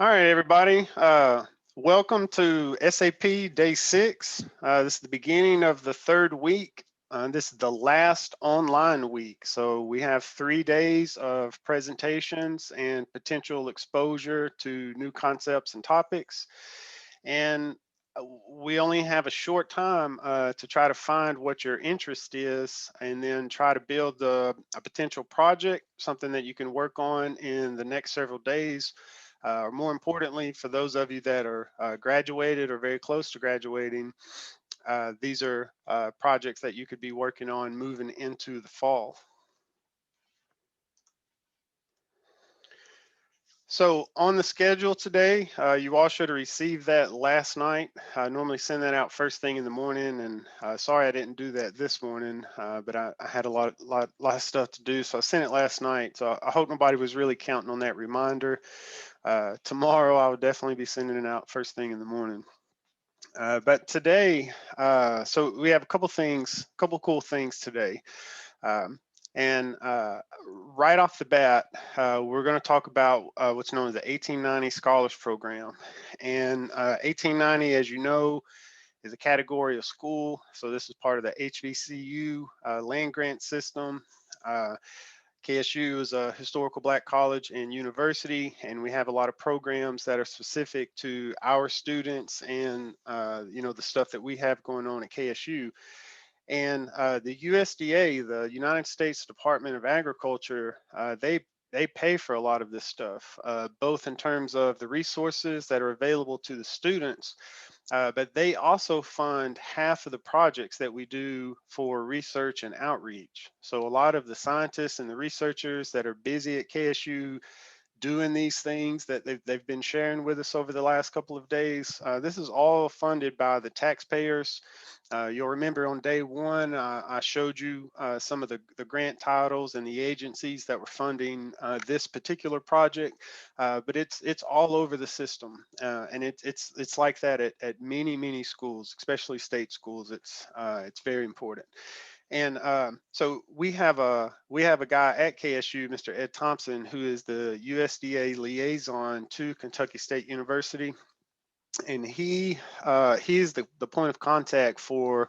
All right, everybody. Welcome to SAP Day 6. This is the beginning of the third week. This is the last online week. So we have 3 days of presentations and potential exposure to new concepts and topics. And we only have a short time to try to find what your interest is and then try to build a potential project, something that you can work on in the next several days, or more importantly, for those of you that are graduated or very close to graduating, these are projects that you could be working on moving into the fall. So on the schedule today, you all should have received that last night. I normally send that out first thing in the morning, and sorry I didn't do that this morning, but I had a lot of stuff to do, so I sent it last night. So I hope nobody was really counting on that reminder. Tomorrow I will definitely be sending it out first thing in the morning. But today, so we have a couple cool things today. Um, and right off the bat, we're going to talk about what's known as the 1890 Scholars Program. And 1890, as you know, is a category of school. So this is part of the HBCU land grant system. KSU is a historical black college and university, and we have a lot of programs that are specific to our students and the stuff that we have going on at KSU. And the USDA, the United States Department of Agriculture, they pay for a lot of this stuff, both in terms of the resources that are available to the students, but they also fund half of the projects that we do for research and outreach. So a lot of the scientists and the researchers that are busy at KSU doing these things that they've been sharing with us over the last couple of days. This is all funded by the taxpayers. You'll remember on day one, I showed you some of the grant titles and the agencies that were funding this particular project, but it's all over the system, and it's like that at many schools, especially state schools. It's very important. And so we have a guy at KSU, Mr. Ed Thompson, who is the USDA liaison to Kentucky State University, and he is the point of contact for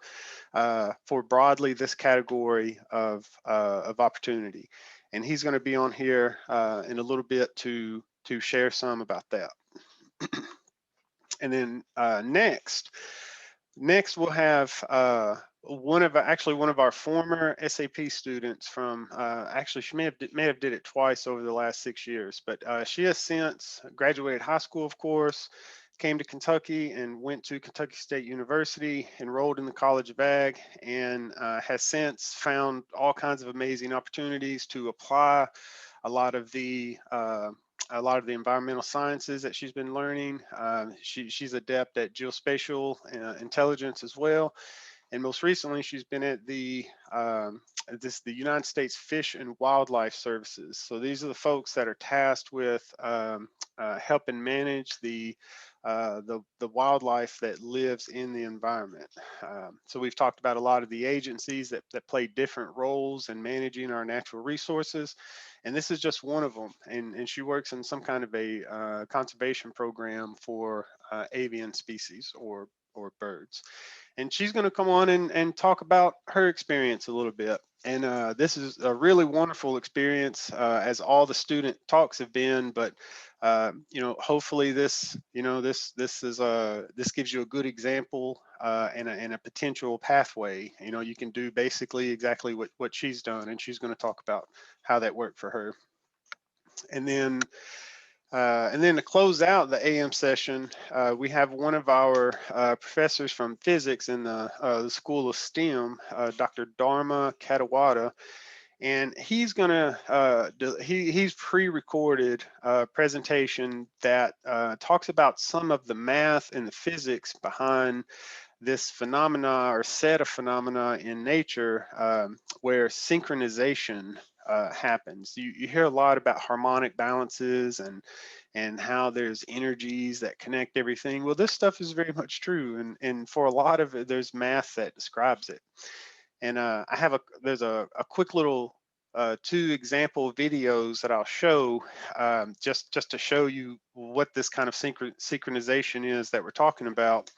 broadly this category of opportunity, and he's going to be on here in a little bit to share some about that. And then next we'll have one of our former SAP students from actually she may have did it twice over the last 6 years, but she has since graduated high school, of course, came to Kentucky and went to Kentucky State University, enrolled in the College of Ag, and has since found all kinds of amazing opportunities to apply a lot of the uh, a lot of the environmental sciences that she's been learning. She's adept at geospatial intelligence as well, and most recently she's been at the United States Fish and Wildlife Services. So these are the folks that are tasked with helping manage the wildlife that lives in the environment. So we've talked about a lot of the agencies that play different roles in managing our natural resources, and this is just one of them. And she works in some kind of a conservation program for avian species or birds. And she's going to come on and talk about her experience a little bit. And this is a really wonderful experience, as all the student talks have been. But hopefully this gives you a good example and a potential pathway. You can do basically exactly what she's done, and she's going to talk about how that worked for her. And then to close out the AM session, we have one of our professors from physics in the School of STEM, Dr. Dharma Katawada, and he's gonna he's pre-recorded a presentation that talks about some of the math and the physics behind this phenomena or set of phenomena in nature, where synchronization happens. You hear a lot about harmonic balances and how there's energies that connect everything. Well, this stuff is very much true, and for a lot of it, there's math that describes it. And there's a quick little two example videos that I'll show, just to show you what this kind of synchronization is that we're talking about.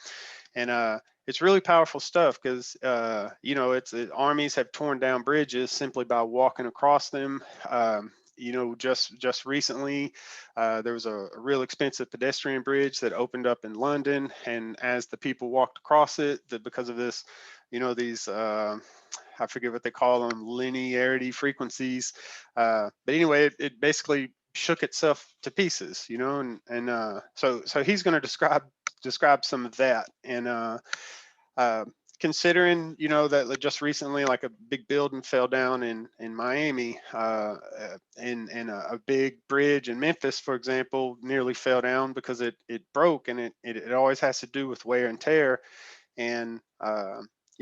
And it's really powerful stuff because armies have torn down bridges simply by walking across them. Just recently, there was a real expensive pedestrian bridge that opened up in London, and as the people walked across it, because of this, these I forget what they call them, linearity frequencies. But anyway, it basically shook itself to pieces, so he's going to describe some of that. And uh, considering that just recently, like, a big building fell down in Miami, and a big bridge in Memphis, for example, nearly fell down because it broke, and it always has to do with wear and tear. And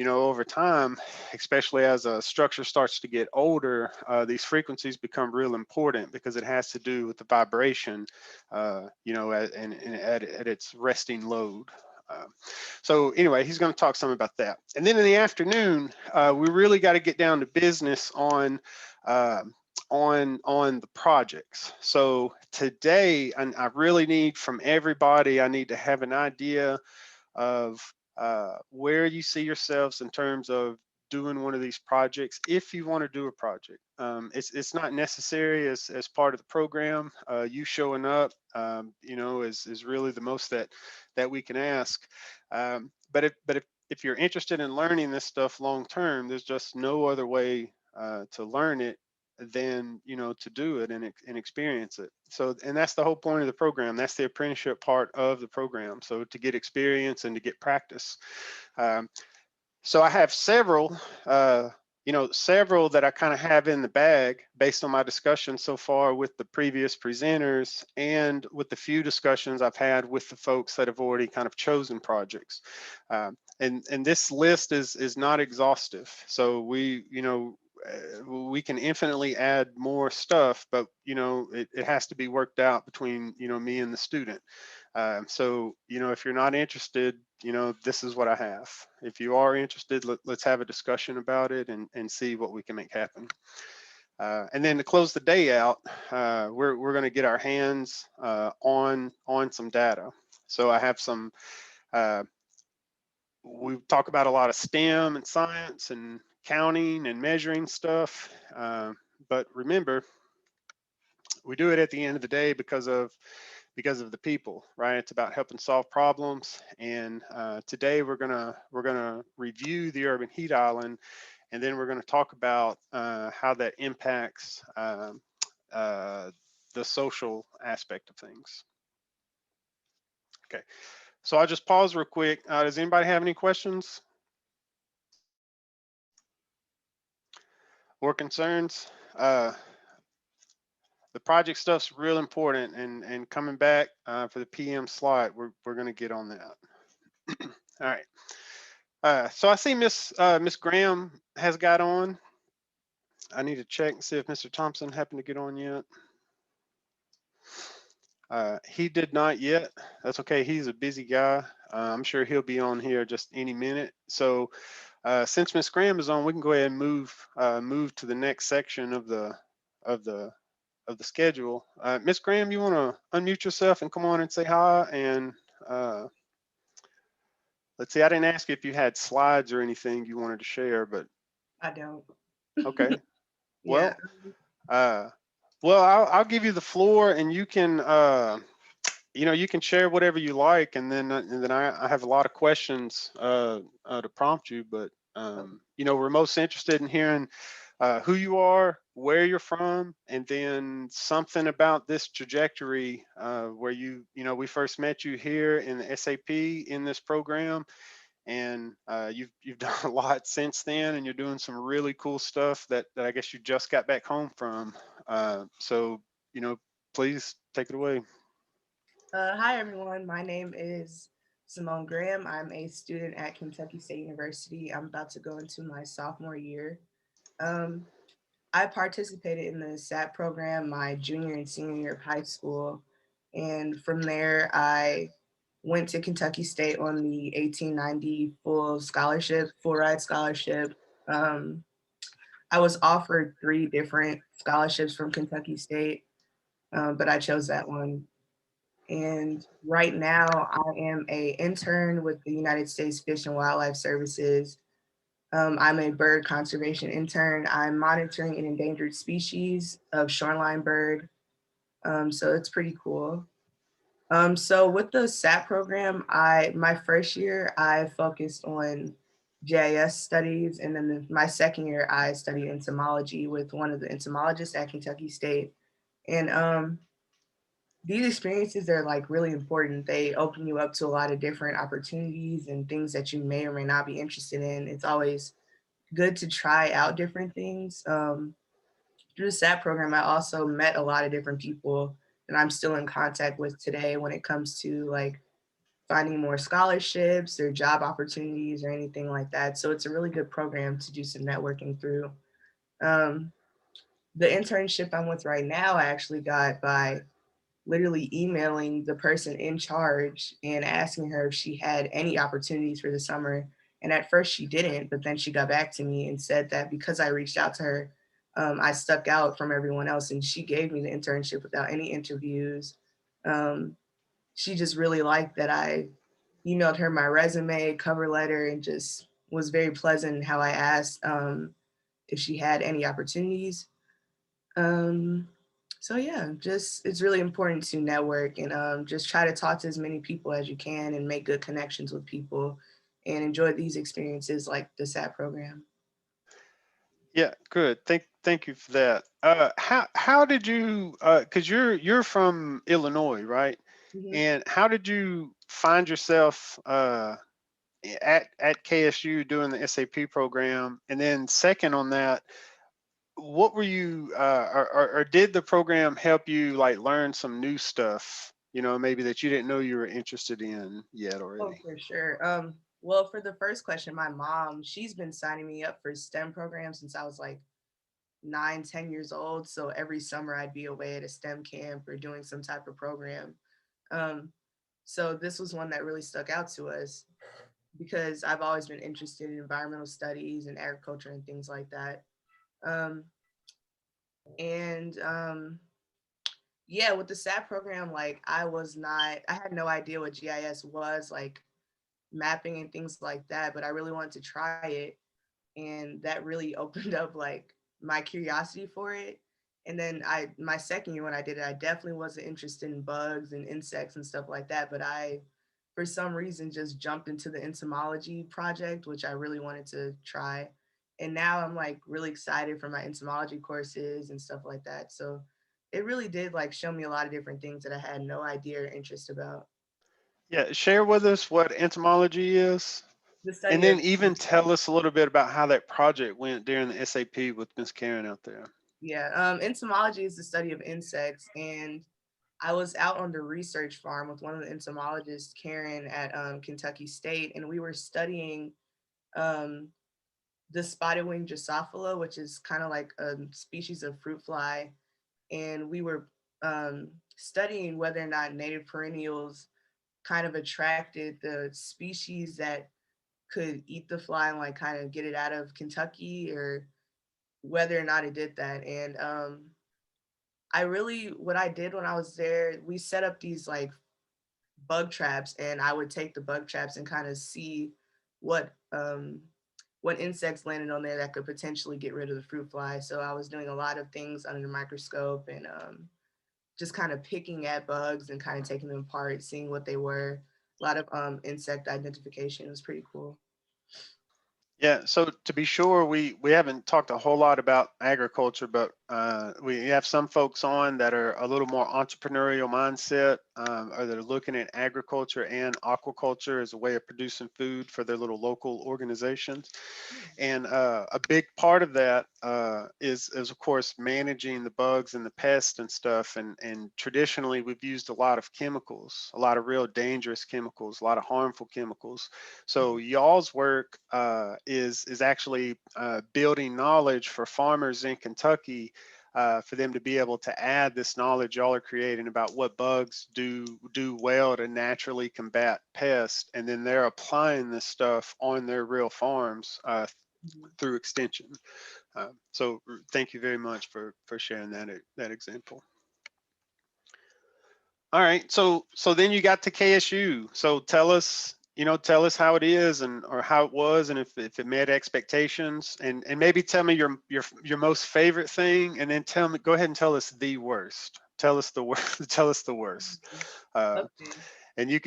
over time, especially as a structure starts to get older, these frequencies become real important because it has to do with the vibration, at its resting load. Uh, so anyway, he's going to talk some about that. And then in the afternoon, we really got to get down to business uh, on the projects. So today, I really need from everybody, I need to have an idea of where you see yourselves in terms of doing one of these projects if you want to do a project. It's not necessary as part of the program. You showing up, is really the most that we can ask. But if you're interested in learning this stuff long term, there's just no other way to learn it than to do it and experience it. So, and that's the whole point of the program. That's the apprenticeship part of the program, so to get experience and to get practice. um, so I have several that I kind of have in the bag based on my discussion so far with the previous presenters and with the few discussions I've had with the folks that have already kind of chosen projects. And this list is not exhaustive. So we can infinitely add more stuff, but it has to be worked out between me and the student. So if you're not interested, this is what I have. If you are interested, let's have a discussion about it and see what we can make happen. And then to close the day out, we're going to get our hands on some data. So I have some. We talk about a lot of STEM and science and counting and measuring stuff, but remember, we do it at the end of the day because of the people, right? It's about helping solve problems. And today we're gonna review the urban heat island, and then we're gonna talk about how that impacts uh, the social aspect of things. Okay, so I'll just pause real quick. Does anybody have any questions or concerns? The project stuff's real important, and coming back for the PM slide, we're gonna get on that. All right. So I see Miss Graham has got on. I need to check and see if Mr. Thompson happened to get on yet. He did not yet. That's okay. He's a busy guy. I'm sure he'll be on here just any minute. So since Miss Graham is on, we can go ahead and move to the next section of the schedule. Miss Graham, you want to unmute yourself and come on and say hi? And let's see. I didn't ask you if you had slides or anything you wanted to share, but I don't. okay. Yeah. Well, uh, I'll give you the floor, and you can you can share whatever you like, and then I have a lot of questions to prompt you. But we're most interested in hearing who you are, where you're from, and then something about this trajectory where we first met you here in the SAP in this program, and you've done a lot since then, and you're doing some really cool stuff that I guess you just got back home from. So please take it away. Hi, everyone. My name is Simone Graham. I'm a student at Kentucky State University. I'm about to go into my sophomore year. Um, I participated in the SAP program my junior and senior year of high school. And from there, I went to Kentucky State on the 1890 full scholarship, full ride scholarship. Um, I was offered 3 different scholarships from Kentucky State, but I chose that one. And right now, I am a intern with the United States Fish and Wildlife Services. I'm a bird conservation intern. I'm monitoring an endangered species of shoreline bird. So it's pretty cool. So with the SAP program, I my first year I focused on GIS studies, and then my second year I studied entomology with one of the entomologists at Kentucky State. And these experiences are like really important. They open you up to a lot of different opportunities and things that you may or may not be interested in. It's always good to try out different things. Through the SAP program, I also met a lot of different people that I'm still in contact with today when it comes to like finding more scholarships or job opportunities or anything like that. So it's a really good program to do some networking through. Um, the internship I'm with right now, I actually got by literally emailing the person in charge and asking her if she had any opportunities for the summer. And at first she didn't, but then she got back to me and said that because I reached out to her, I stuck out from everyone else and she gave me the internship without any interviews. Um, she just really liked that I emailed her my resume, cover letter, and just was very pleasant how I asked if she had any opportunities. Um, so yeah, just it's really important to network and just try to talk to as many people as you can and make good connections with people and enjoy these experiences like the SAT program. Yeah, good. Thank you for that. How did you because you're from Illinois, right? Mhm. And how did you find yourself at KSU doing the SAP program? And then second on that, what were you or did the program help you like learn some new stuff, maybe that you didn't know you were interested in yet Oh, already? for sure. Well, for the first question, my mom, she's been signing me up for STEM programs since I was like 9, 10 years old. So every summer I'd be away at a STEM camp or doing some type of program. Um, so this was one that really stuck out to us because I've always been interested in environmental studies and agriculture and things like that. Um, and yeah, with the SAT program, like I had no idea what GIS was, like mapping and things like that, but I really wanted to try it. And that really opened up like my curiosity for it. And then my second year when I did it, I definitely wasn't interested in bugs and insects and stuff like that, but I for some reason just jumped into the entomology project, which I really wanted to try. And now I'm like really excited for my entomology courses and stuff like that. So it really did like show me a lot of different things that I had no idea or interest about. Yeah, share with us what entomology is, The and study then of even tell us a little bit about how that project went during the SAP with Miss Karen out there. Yeah, entomology is the study of insects, and I was out on the research farm with one of the entomologists, Karen, at Kentucky State, and we were studying um, the spotted wing Drosophila, which is kind of like a species of fruit fly, and we were studying whether or not native perennials kind of attracted the species that could eat the fly and like kind of get it out of Kentucky, or whether or not it did that. And what I did when I was there, we set up these like bug traps, and I would take the bug traps and kind of see what um what insects landed on there that could potentially get rid of the fruit fly. So I was doing a lot of things under the microscope and just kind of picking at bugs and kind of taking them apart, seeing what they were. A lot of insect identification. It was pretty cool. Yeah, so to be sure, we haven't talked a whole lot about agriculture, but we have some folks on that are a little more entrepreneurial mindset, or that are looking at agriculture and aquaculture as a way of producing food for their little local organizations. And a big part of that is of course managing the bugs and the pests and stuff. And traditionally we've used a lot of chemicals, a lot of real dangerous chemicals, a lot of harmful chemicals. So y'all's work is actually building knowledge for farmers in Kentucky, for them to be able to add this knowledge y'all are creating about what bugs do well to naturally combat pests, and then they're applying this stuff on their real farms through extension. Thank you very much for sharing that example. All right. So then you got to KSU. So tell us how it is and or how it was and if it met expectations and maybe tell me your most favorite thing and then go ahead and tell us the worst. Tell us the worst. Tell us the worst. Uh, Okay. and you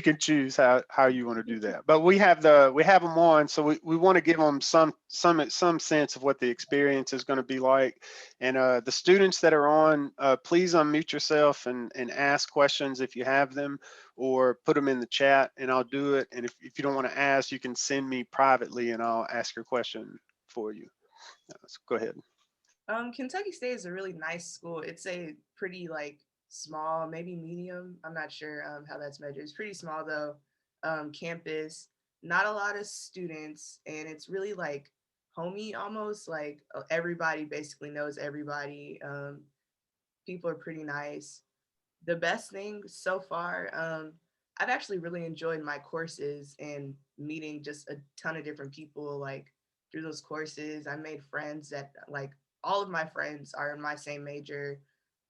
can choose how you want to do that. But we have them on, so we want to give them some sense of what the experience is going to be like. And the students that are on, please unmute yourself and ask questions if you have them, or put them in the chat and I'll do it. And if you don't want to ask, you can send me privately and I'll ask your question for you. So go ahead. Kentucky State is a really nice school. It's a pretty like small, maybe medium. I'm not sure how that's measured. It's pretty small though. Campus, not a lot of students, and it's really like homey almost. Like everybody basically knows everybody. People are pretty nice. The best thing so far, I've actually really enjoyed my courses and meeting just a ton of different people like through those courses. I made friends that like all of my friends are in my same major.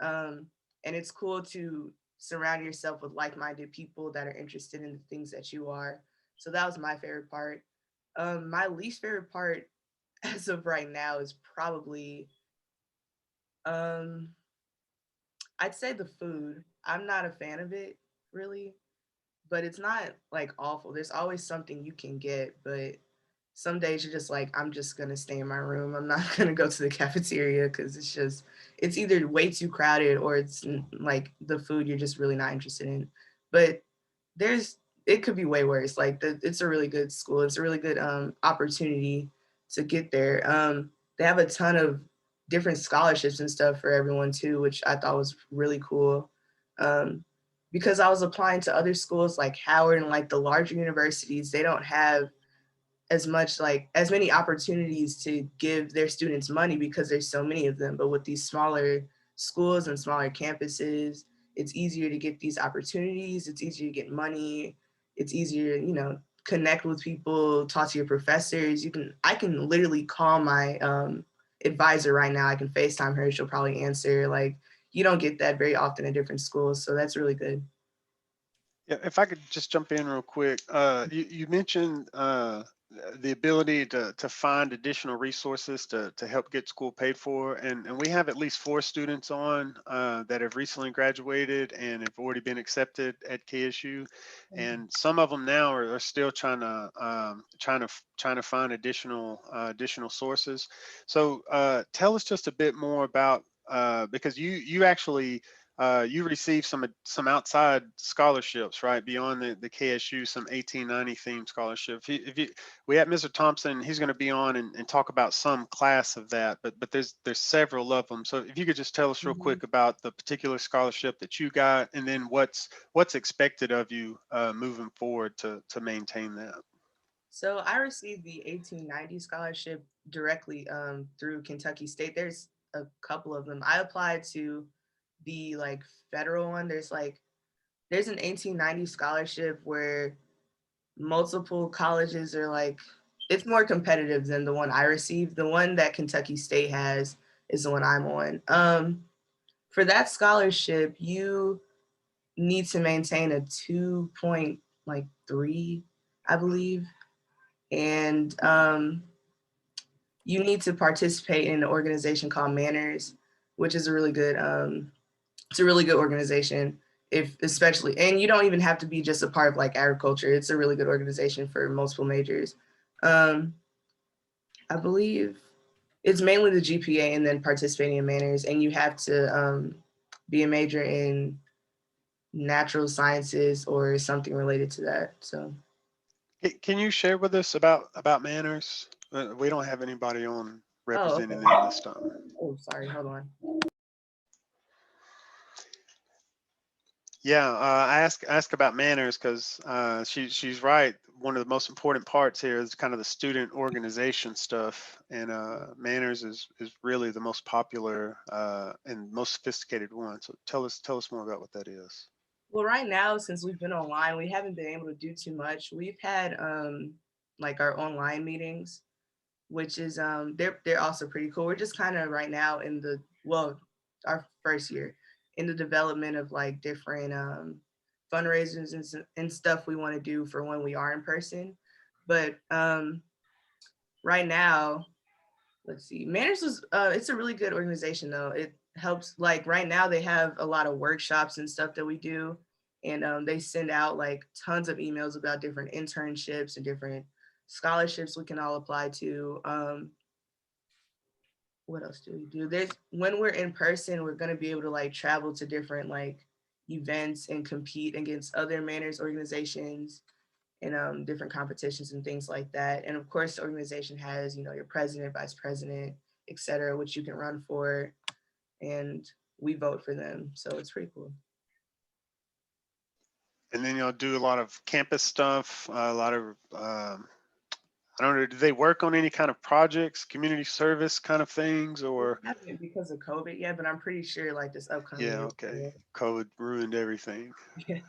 um, and it's cool to surround yourself with like-minded people that are interested in the things that you are. So that was my favorite part. My least favorite part as of right now is probably um, I'd say the food. I'm not a fan of it really, but it's not like awful. There's always something you can get, but some days you're just like, I'm just gonna stay in my room. I'm not gonna go to the cafeteria because it's either way too crowded or it's like the food you're just really not interested in. But there's it could be way worse. Like it's a really good school. It's a really good opportunity to get there. They have a ton of different scholarships and stuff for everyone too, which I thought was really cool. Um, because I was applying to other schools like Howard and like the larger universities, they don't have as much like as many opportunities to give their students money because there's so many of them. But with these smaller schools and smaller campuses, it's easier to get these opportunities. It's easier to get money. It's easier, connect with people, talk to your professors. I can literally call my advisor right now. I can FaceTime her. She'll probably answer. Like you don't get that very often at different schools. So that's really good. Yeah, if I could just jump in real quick, you mentioned the ability to find additional resources to help get school paid for, and we have at least 4 students on that have recently graduated and have already been accepted at KSU, and some of them now are still trying to find additional sources. So tell us just a bit more about because you actually you received some outside scholarships, right? Beyond the KSU, some 1890 themed scholarships. We have Mr. Thompson. He's going to be on and talk about some class of that, but there's several of them. So if you could just tell us real Mhm. quick about the particular scholarship that you got, and then what's expected of you moving forward to maintain that. So I received the 1890 scholarship directly through Kentucky State. There's a couple of them. I applied to the like federal one. There's an 1890 scholarship where multiple colleges are like it's more competitive than the one I received. The one that Kentucky State has is the one I'm on. For that scholarship, you need to maintain a 2.3, I believe, and you need to participate in an organization called Manners, which is a really good it's a really good organization. If especially and you don't even have to be just a part of like agriculture. It's a really good organization for multiple majors. Um, I believe it's mainly the GPA and then participating in Manners, and you have to be a major in natural sciences or something related to that. So Can you share with us about manners? We don't have anybody on oh, representing okay. them this time. Oh, sorry, hold on. Yeah, I ask about manners because she's right. One of the most important parts here is kind of the student organization stuff, and manners is really the most popular and most sophisticated one. So tell us more about what that is. Well, right now, since we've been online, we haven't been able to do too much. We've had like our online meetings which is they're also pretty cool. We're just kind of right now in the our first year in the development of like different fundraisers and stuff we want to do for when we are in person. But right now, let's see, Manners was it's a really good organization though. It helps, like right now they have a lot of workshops and stuff that we do, and they send out like tons of emails about different internships and different scholarships we can all apply to. What else do we do? There's when we're in person, we're gonna be able to like travel to different like events and compete against other Manners organizations and different competitions and things like that. And of course, the organization has, you know, your president, vice president, et cetera, which you can run for, and we vote for them. So it's pretty cool. And then you'll do a lot of campus stuff, a lot of, I don't know, do they work on any kind of projects, community service kind of things, or? Haven't because of COVID yet, but I'm pretty sure like this upcoming Yeah, year. okay. COVID ruined everything. Yeah.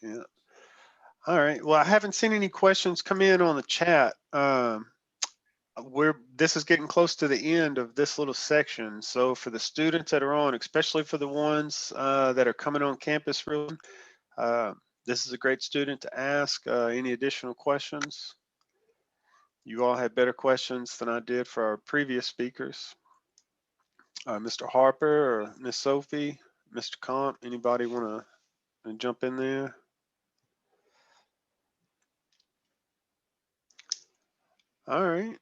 Yeah. All right. Well, I haven't seen any questions come in on the chat. This is getting close to the end of this little section. So for the students that are on, especially for the ones that are coming on campus real soon, this is a great student to ask any additional questions. You all had better questions than I did for our previous speakers. Mr. Harper or Miss Sophie, Mr. Comp, anybody want to jump in there? All right.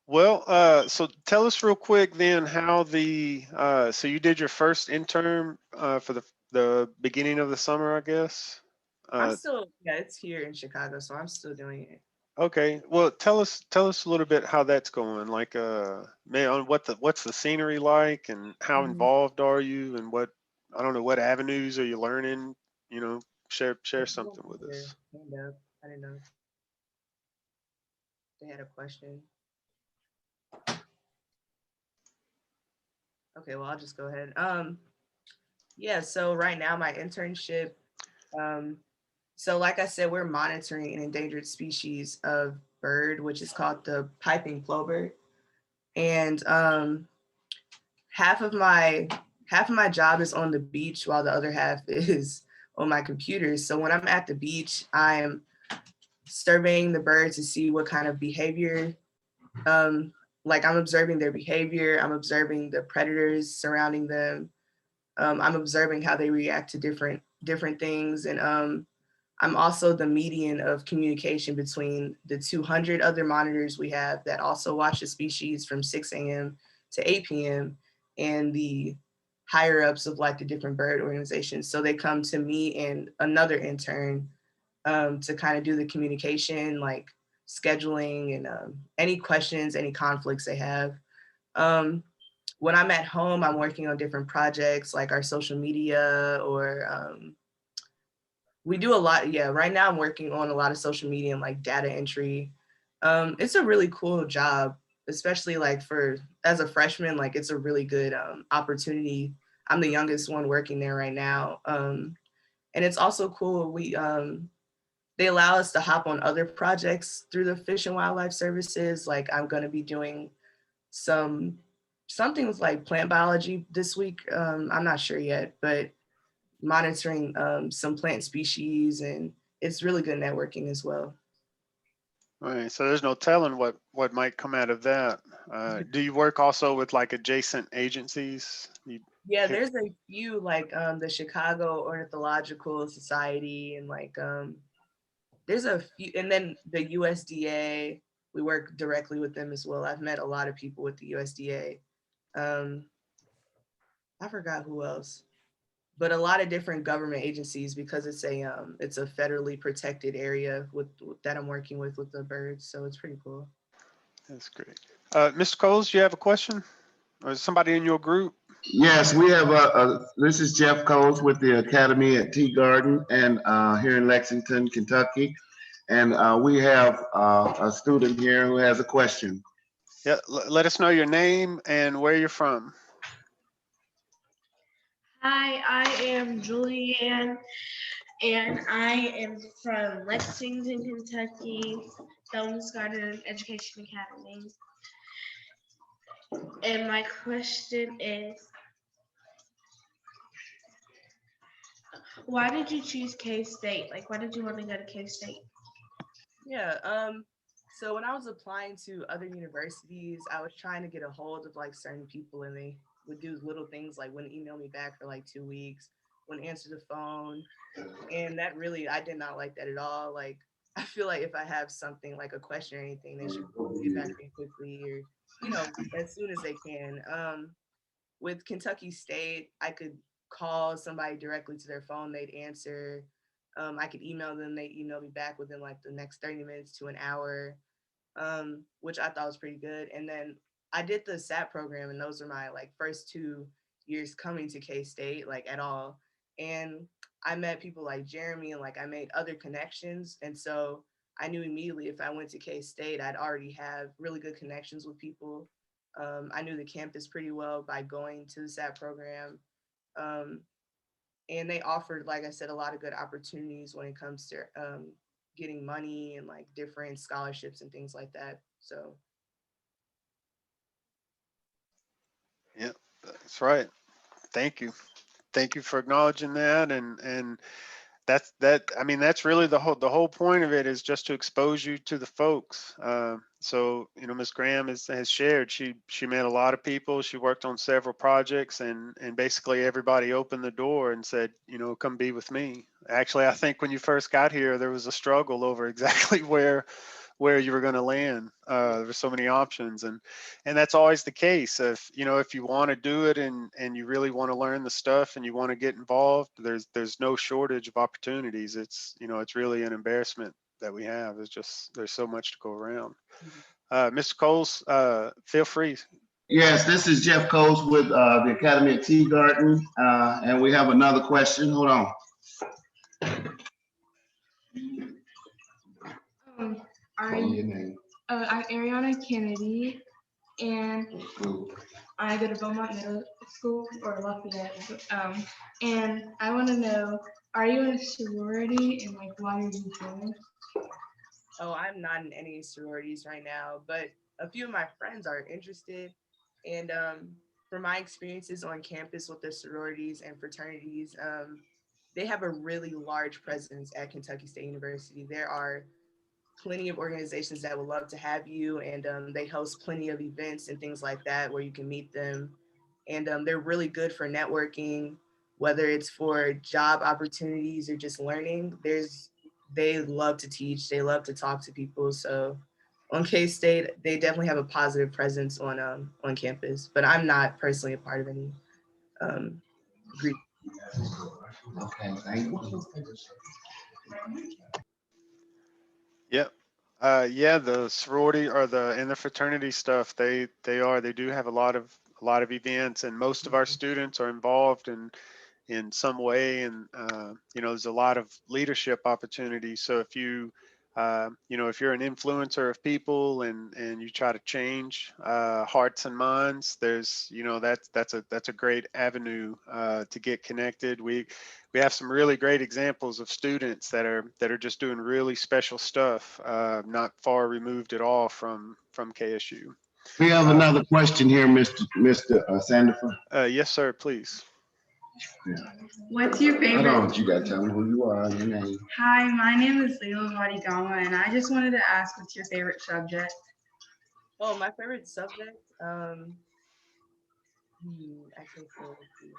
Well, so tell us real quick then how so you did your first intern for the beginning of the summer, I guess. I'm still, yeah, it's here in Chicago, so I'm still doing it. Okay. Well, tell us a little bit how that's going. Like, man, on what's the scenery like, and how involved are you, and I don't know, what avenues are you learning? You know, share something with us. Hand up. I didn't know they had a question. Okay, well, I'll just go ahead. Yeah, so right now my internship, um, so like I said, we're monitoring an endangered species of bird, which is called the piping plover. And half of my half of my job is on the beach while the other half is on my computer. So when I'm at the beach, I'm surveying the birds to see what kind of behavior, like I'm observing their behavior, I'm observing the predators surrounding them. I'm observing how they react to different things, and I'm also the median of communication between the 200 other monitors we have that also watch the species from 6 a.m. to 8 p.m. and the higher ups of like the different bird organizations. So they come to me and another intern to kind of do the communication, like scheduling and any questions, any conflicts they have. Um, when I'm at home, I'm working on different projects like our social media or we do a lot. Yeah, right now I'm working on a lot of social media and like data entry. It's a really cool job, especially like for as a freshman, like it's a really good opportunity. I'm the youngest one working there right now. And it's also cool. They allow us to hop on other projects through the Fish and Wildlife Services. Like I'm going to be doing some something with like plant biology this week. I'm not sure yet, but monitoring some plant species, and it's really good networking as well. All right. So there's no telling what might come out of that. Do you work also with like adjacent agencies? Yeah, there's a few like the Chicago Ornithological Society and like there's a few, and then the USDA. We work directly with them as well. I've met a lot of people with the USDA. Um, I forgot who else, but a lot of different government agencies because it's a federally protected area with that I'm working with the birds. So it's pretty cool. That's great. Mr. Coles, you have a question? Or is somebody in your group? Yes, we have this is Jeff Coles with the Academy at Tea Garden and here in Lexington, Kentucky. And we have a student here who has a question. Yeah, let us know your name and where you're from. Hi, I am Julianne, and I am from Lexington, Kentucky, Domes Garden Education Academy. And my question is, why did you choose K-State? Like, why did you want to go to K-State? Yeah. So when I was applying to other universities, I was trying to get a hold of like certain people, and they would do little things like wouldn't email me back for like 2 weeks, wouldn't answer the phone, and that really I did not like that at all. Like I feel like if I have something like a question or anything, they should get back to me quickly or as soon as they can. With Kentucky State, I could call somebody directly to their phone, they'd answer. I could email them, they email me back within like the next 30 minutes to an hour, which I thought was pretty good. And then I did the SAP program, and those were my like first 2 years coming to K State, like at all. And I met people like Jeremy, and like I made other connections. And so I knew immediately if I went to K State, I'd already have really good connections with people. I knew the campus pretty well by going to the SAP program. Um, and they offered, like I said, a lot of good opportunities when it comes to getting money and like different scholarships and things like that. So Yeah, that's right. Thank you. Thank you for acknowledging that. And I mean, that's really the whole point of it is just to expose you to the folks. So, Miss Graham has shared, she met a lot of people. She worked on several projects, and basically everybody opened the door and said, come be with me. Actually, I think when you first got here, there was a struggle over exactly where you were going to land. There were so many options, and that's always the case. If you want to do it and you really want to learn the stuff and you want to get involved, there's no shortage of opportunities. It's really an embarrassment that we have. It's just there's so much to go around. Mr. Coles, feel free. Yes, this is Jeff Coles with the Academy at Tea Garden, and we have another question. Hold on. Um, are Tell me you, your name. I'm Ariana Kennedy, and Cool. I go to Beaumont Middle School or Lafayette. And I want to know, are you in a sorority, and like why did you join? oh, I'm not in any sororities right now, but a few of my friends are interested. And from my experiences on campus with the sororities and fraternities, they have a really large presence at Kentucky State University. There are plenty of organizations that would love to have you, and they host plenty of events and things like that where you can meet them. And they're really good for networking, whether it's for job opportunities or just learning. They love to teach, they love to talk to people. So on K State, they definitely have a positive presence on campus. But I'm not personally a part of any um, group. Okay, thank you. Yep. Yeah, the sorority or the fraternity stuff, they do have a lot of events, and most of our students are involved in some way, and there's a lot of leadership opportunities. So if you're an influencer of people and you try to change hearts and minds, that's a great avenue to get connected. We have some really great examples of students that are just doing really special stuff, not far removed at all from KSU. We have Uh, another question here, Mr. Sandifer. yes, sir, please. What's your Hold favorite? on, you gotta tell me who you are, your name. Hi, my name is Leila Vadigama, and I just wanted to ask what's your favorite subject? Oh, my favorite subject. I can say, let's see.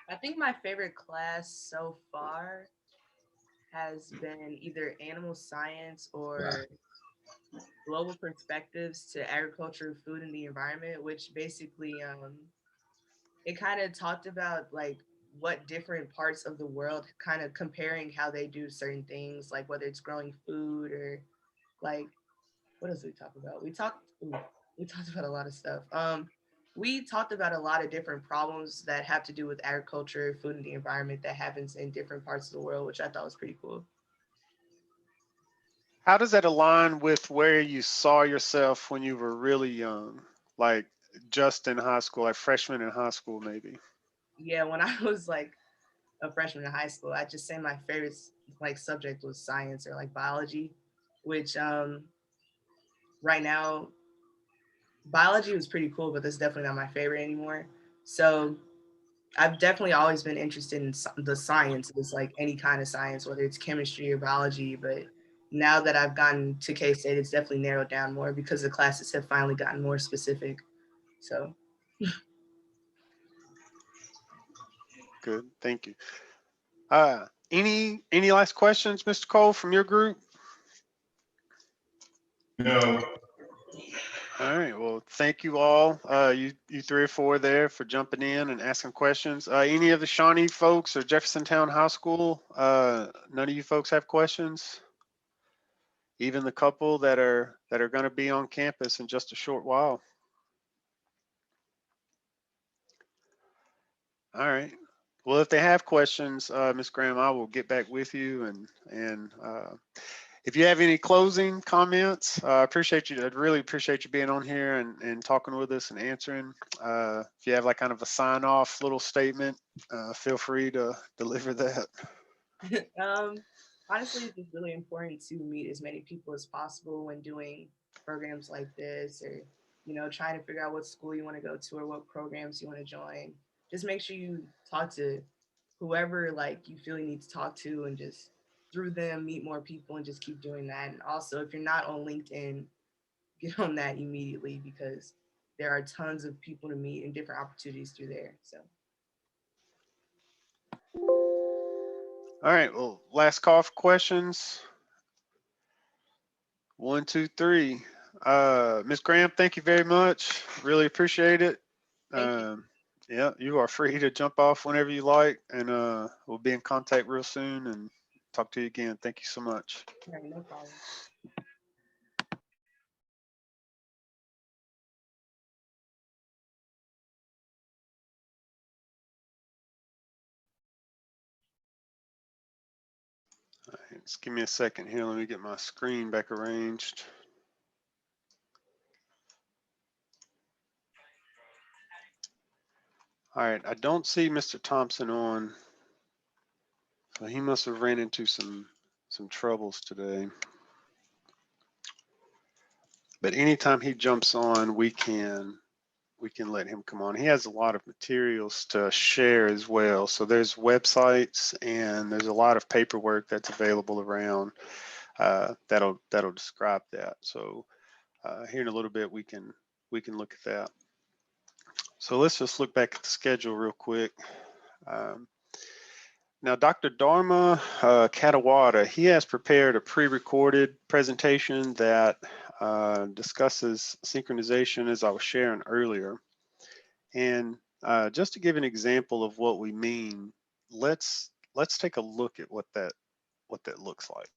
I think my favorite class so far has been either animal science or global perspectives to agriculture, food, and the environment, which basically it kind of talked about like what different parts of the world kind of comparing how they do certain things, like whether it's growing food or like what else did we talk about? We talked about a lot of stuff. We talked about a lot of different problems that have to do with agriculture, food, and the environment that happens in different parts of the world, which I thought was pretty cool. How does that align with where you saw yourself when you were really young, like just in high school, like freshman in high school, maybe? Yeah, when I was like a freshman in high school, I just say my favorite like subject was science or like biology, which right now biology was pretty cool, but that's definitely not my favorite anymore. So I've definitely always been interested in the sciences, like any kind of science, whether it's chemistry or biology. But now that I've gotten to K State, it's definitely narrowed down more because the classes have finally gotten more specific. So Good, thank you. Any last questions, Mr. Cole, from your group? No. All right, well, thank you all, you three or four there for jumping in and asking questions. Any of the Shawnee folks or Jeffersontown High School, none of you folks have questions? Even the couple that are going to be on campus in just a short while. All right. Well, if they have questions, Ms. Graham, I will get back with you, and if you have any closing comments, I appreciate you. I'd really appreciate you being on here and talking with us and answering. If you have like kind of a sign off little statement, feel free to deliver that. honestly, it's just really important to meet as many people as possible when doing programs like this, or trying to figure out what school you want to go to or what programs you want to join. Just make sure you talk to whoever like you feel you need to talk to, and just through them meet more people and just keep doing that. And also, if you're not on LinkedIn, get on that immediately because there are tons of people to meet and different opportunities through there. So All right. Well, last call for questions. 1, 2, 3. Ms. Graham, thank you very much. Really appreciate it. thank you. Yeah, you are free to jump off whenever you like, and we'll be in contact real soon and talk to you again. Thank you so much. All right, no problem. All right, just give me a second here. Let me get my screen back arranged. All right, I don't see Mr. Thompson on, so he must have ran into some troubles today. But anytime he jumps on, we can let him come on. He has a lot of materials to share as well. So there's websites and there's a lot of paperwork that's available around that'll describe that. So here in a little bit we can look at that. So let's just look back at the schedule real quick. Now, Dr. Dharma Katawada, he has prepared a pre-recorded presentation that discusses synchronization, as I was sharing earlier. And just to give an example of what we mean, let's take a look at what that looks like.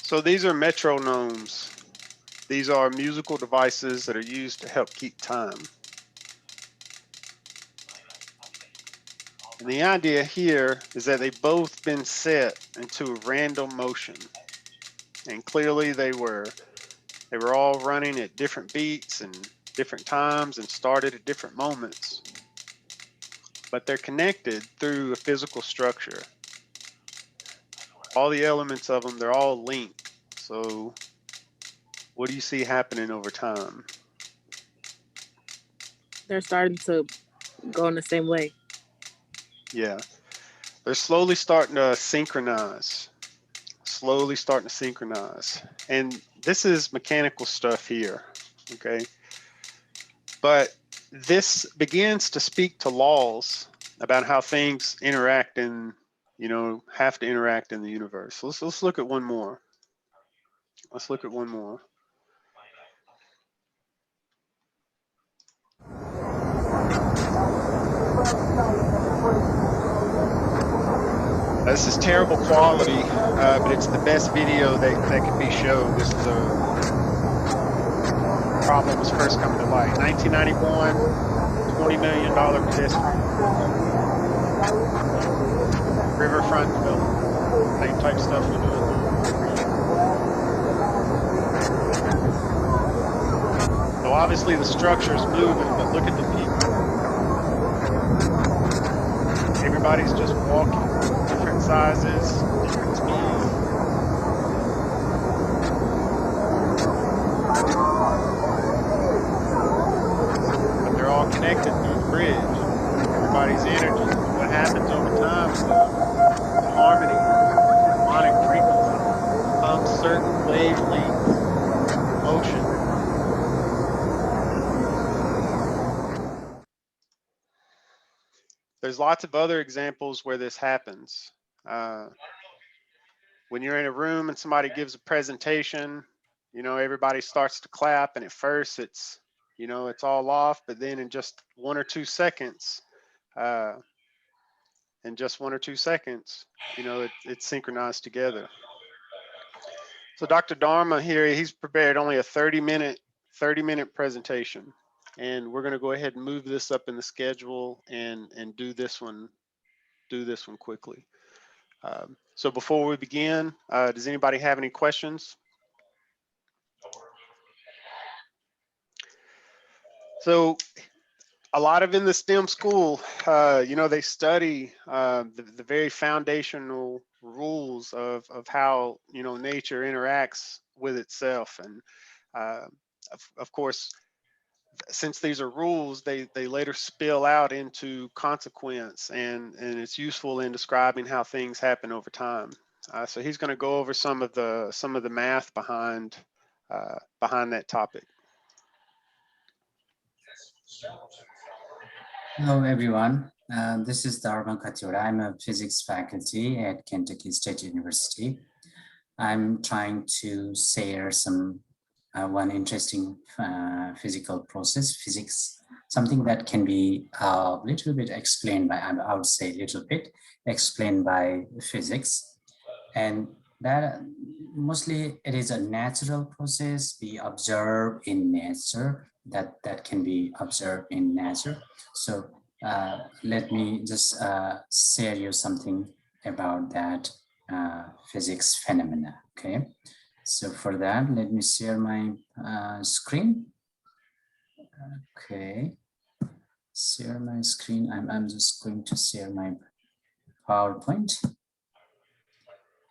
So these are metronomes. These are musical devices that are used to help keep time. And the idea here is that they've both been set into a random motion. And clearly they were all running at different beats and different times and started at different moments. But they're connected through a physical structure. All the elements of them, they're all linked. So what do you see happening over time? They're starting to go in the same way. Yeah, they're slowly starting to synchronize. And this is mechanical stuff here, okay? But this begins to speak to laws about how things interact and, have to interact in the universe. Let's look at one more. Let's look at one more. This is terrible quality, but it's the best video that can be shown. This is a problem was first coming to light. 1991, $20 million pedestrian. Riverfront development. Same type stuff we're doing. So obviously the structure is moving, but look at the people. Everybody's just walking, different sizes, different speeds. But they're all connected through the bridge. Everybody's energy. What happens over time is the harmony, harmonic frequency becomes certain wavelengths of motion. There's lots of other examples where this happens. When you're in a room and somebody gives a presentation, you know, everybody starts to clap, and at first it's, you know, it's all off, but then in just 1 or 2 seconds, you know, it's synchronized together. So Dr. Dharma here, he's prepared only a 30-minute presentation, and we're going to go ahead and move this up in the schedule and do this one quickly. So before we begin, does anybody have any questions? So a lot of in the STEM school, you know, they study the very foundational rules of how, you know, nature interacts with itself. And of course, since these are rules, they later spill out into consequence, and it's useful in describing how things happen over time. So he's going to go over some of the math behind that topic. Hello, everyone. This is Dharma Katyura. I'm a physics faculty at Kentucky State University. I'm trying to share some one interesting physical process, physics, something that can be a little bit explained by, I would say little bit explained by physics. And that mostly it is a natural process we observe in nature, that can be observed in nature. So let me just share you something about that physics phenomena, okay? So for that, let me share my screen. Okay, share my screen. I'm just going to share my PowerPoint.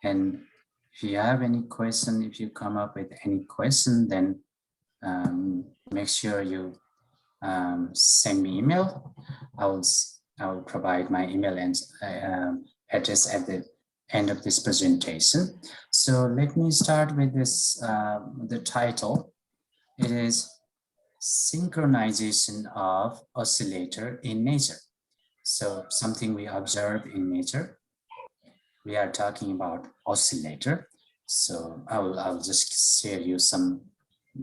And if you have any question, if you come up with any question, then make sure you send me email. I will provide my email and address at the end of this presentation. So let me start with this, the title. It is Synchronization of Oscillator in Nature. So something we observe in nature. We are talking about oscillator. So I'll just share you some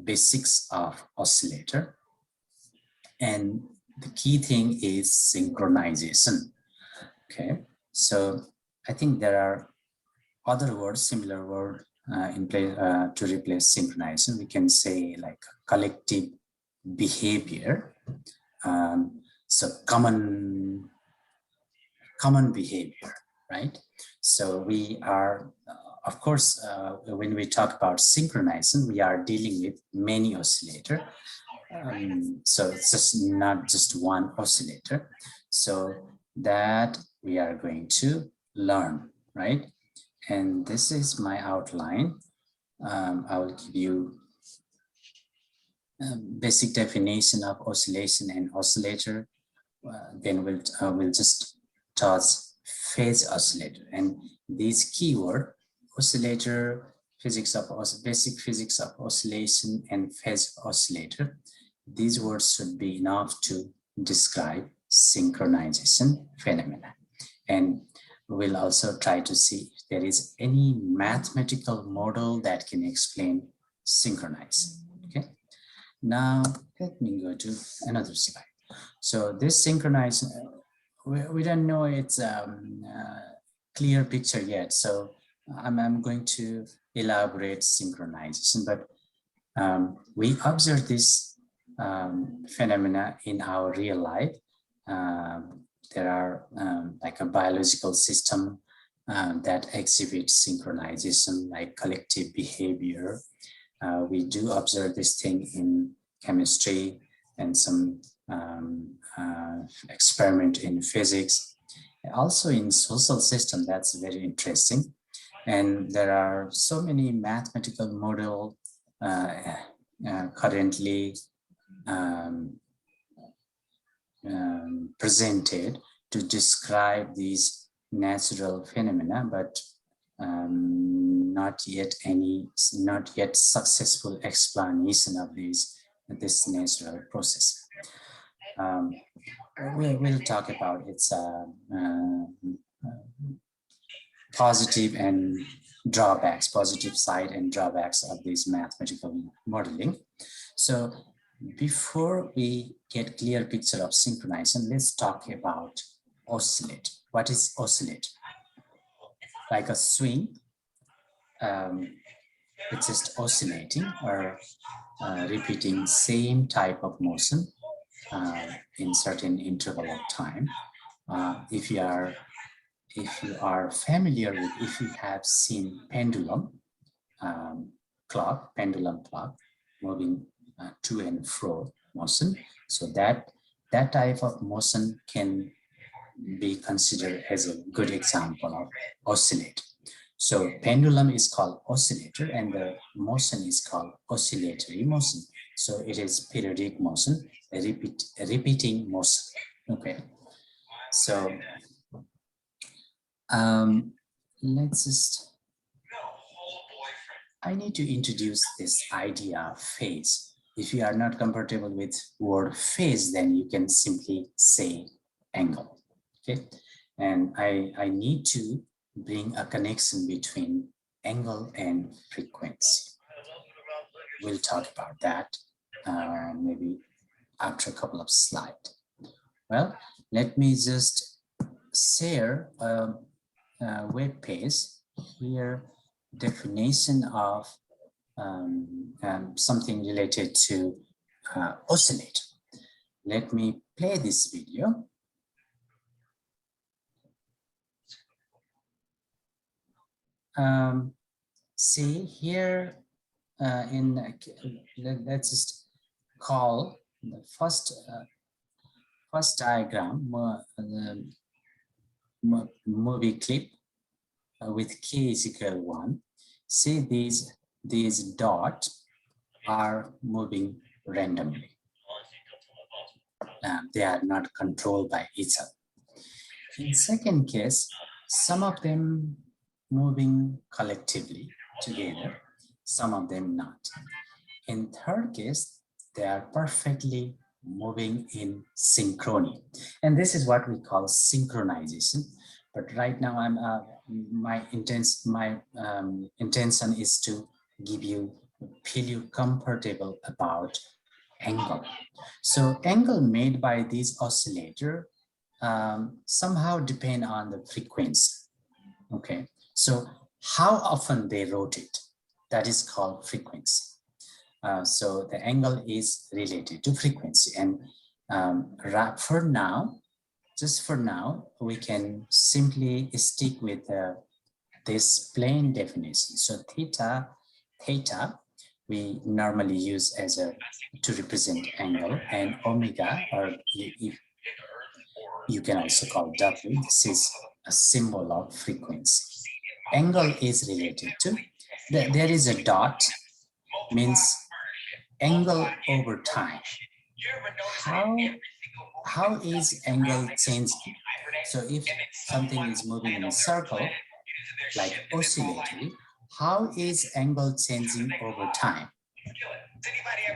basics of oscillator. And the key thing is synchronization. Okay, so I think there are other words, similar word in place to replace synchronization. We can say like collective behavior. So common behavior, right? So we are, of course, when we talk about synchronization, we are dealing with many oscillator. So it's just not just one oscillator. So that we are going to learn, right? And this is my outline. I will give you basic definition of oscillation and oscillator. Then we'll just touch phase oscillator. And these keyword, oscillator, basic physics of oscillation and phase oscillator, these words should be enough to describe synchronization phenomena. And we'll also try to see if there is any mathematical model that can explain synchronize. Okay. Now let me go to another slide. So this synchronize, we don't know its clear picture yet. So I'm going to elaborate synchronization, but we observe this phenomena in our real life. There are like a biological system that exhibits synchronization, like collective behavior. We do observe this thing in chemistry and some experiment in physics. Also in social system, that's very interesting. And there are so many mathematical model currently presented to describe these natural phenomena, but not yet successful explanation of this natural process. We'll talk about its positive and drawbacks, positive side and drawbacks of this mathematical modeling. So before we get clear picture of synchronization, let's talk about oscillate. What is oscillate? Like a swing, it's just oscillating or repeating same type of motion in certain interval of time. If you are familiar with, if you have seen pendulum clock moving to and fro motion, so that type of motion can be considered as a good example of oscillate. So pendulum is called oscillator and the motion is called oscillatory motion. So it is periodic motion, repeating motion. Okay. So let's just, I need to introduce this idea of phase. If you are not comfortable with word phase, then you can simply say angle. Okay. And I need to bring a connection between angle and frequency. We'll talk about that maybe after a couple of slides. Well, let me just share a web page here, definition of something related to oscillate. Let me play this video. See here let's just call the first diagram, the movie clip with k is equal 1. See these dots are moving randomly. They are not controlled by each other. In second case, some of them moving collectively together, some of them not. In third case, they are perfectly moving in synchrony. And this is what we call synchronization. But right now, my intention is to feel you comfortable about angle. So angle made by this oscillator somehow depend on the frequency. Okay, so how often they rotate, that is called frequency. So the angle is related to frequency, and for now, just for now, we can simply stick with this plain definition. So theta we normally use as to represent angle, and omega, or if you can also call W, this is a symbol of frequency. Angle is related to, there is a dot, means angle over time. How is angle changing? So if something is moving in a circle, like oscillatory, how is angle changing over time?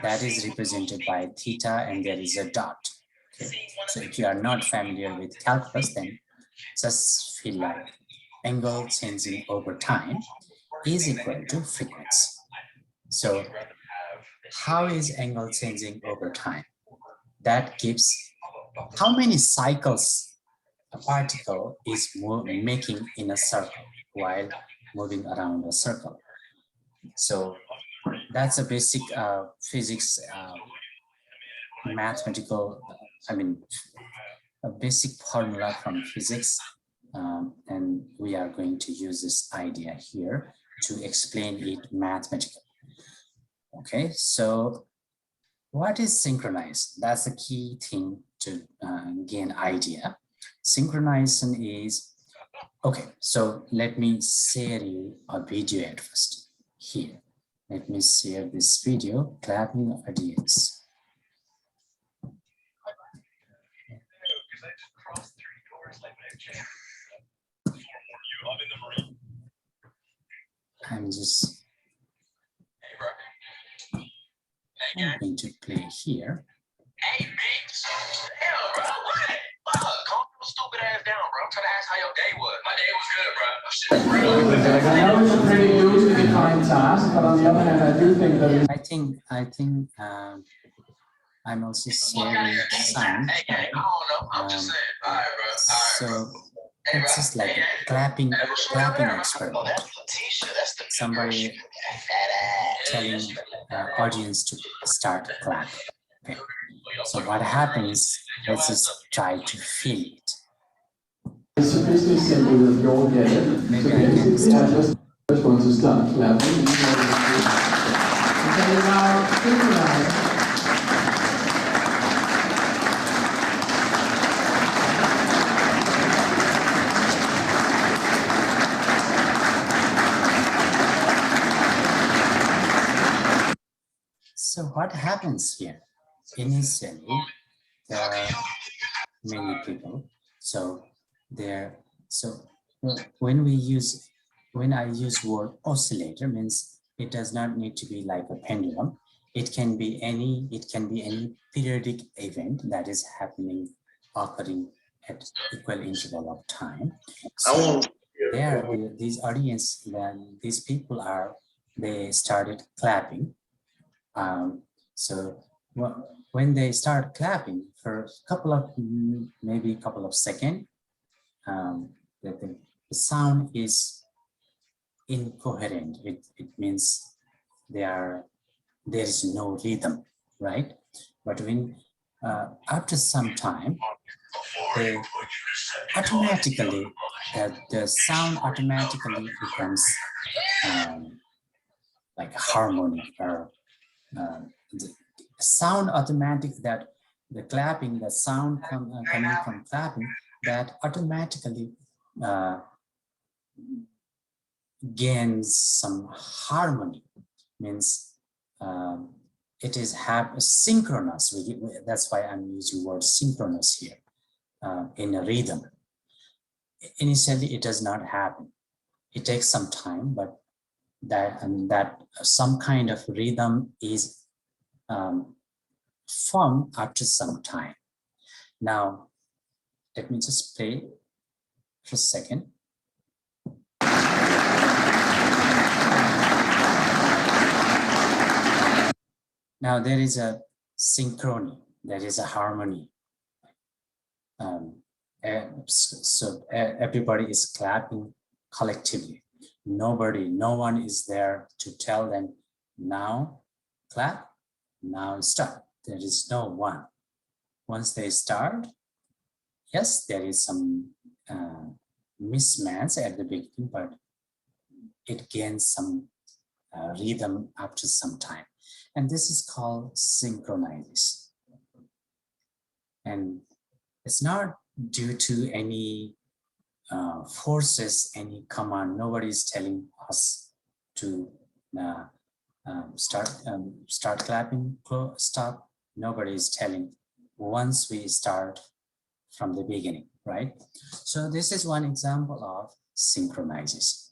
That is represented by theta, and there is a dot. Okay. So if you are not familiar with calculus, then just feel like angle changing over time is equal to frequency. So how is angle changing over time? That gives how many cycles a particle is making in a circle while moving around a circle. So that's a basic physics, mathematical, a basic formula from physics. And we are going to use this idea here to explain it mathematically. Okay, so what is synchronize? That's the key thing to gain idea. Synchronization is, okay, so let me share you a video at first here. Let me share this video, clapping audience. I'm just going to play here. Hey, bitch. Hell, bro. What? Fuck. Calm your stupid ass down, bro. I'm trying to ask how your day was. My day was good, bro. Shit, I know it's a pretty easy to find task, but on the other hand, I do think that I think I'm also sharing sound. Hey, gang, I don't know. I'm just saying. All right, bro. All right, So bro. it's just like a clapping experiment. Somebody telling audience to start clap. Okay. So what happens? Let's just try to feel it. it's sufficiently simple that you all get it. Maybe I can start. Just first one to start clapping. Okay, now synchronize. So what happens here? Initially, there are many people. So when I use word oscillator, means it does not need to be like a pendulum. It can be any periodic event that is occurring at equal interval of time. So these audience, then these people they started clapping. So when they start clapping for maybe a couple of seconds, the sound is incoherent. It means there is no rhythm, right? But when after some time, they automatically the sound automatically becomes like harmonic, or the sound automatic, that the clapping, the sound coming from clapping, that automatically gains some harmony. Means it is synchronous. That's why I'm using word synchronous here, in a rhythm. Initially, it does not happen. It takes some time, but that some kind of rhythm is formed after some time. Now, let me just play for a second. Now there is a synchrony, there is a harmony. So everybody is clapping collectively. No one is there to tell them, now clap, now stop. There is no one. Once they start, yes, there is some mismatch at the beginning, but it gains some rhythm after some time. And this is called synchronization. And it's not due to any forces, any command. Nobody is telling us to start clapping, stop. Nobody is telling. Once we start from the beginning, right? So this is one example of synchronization.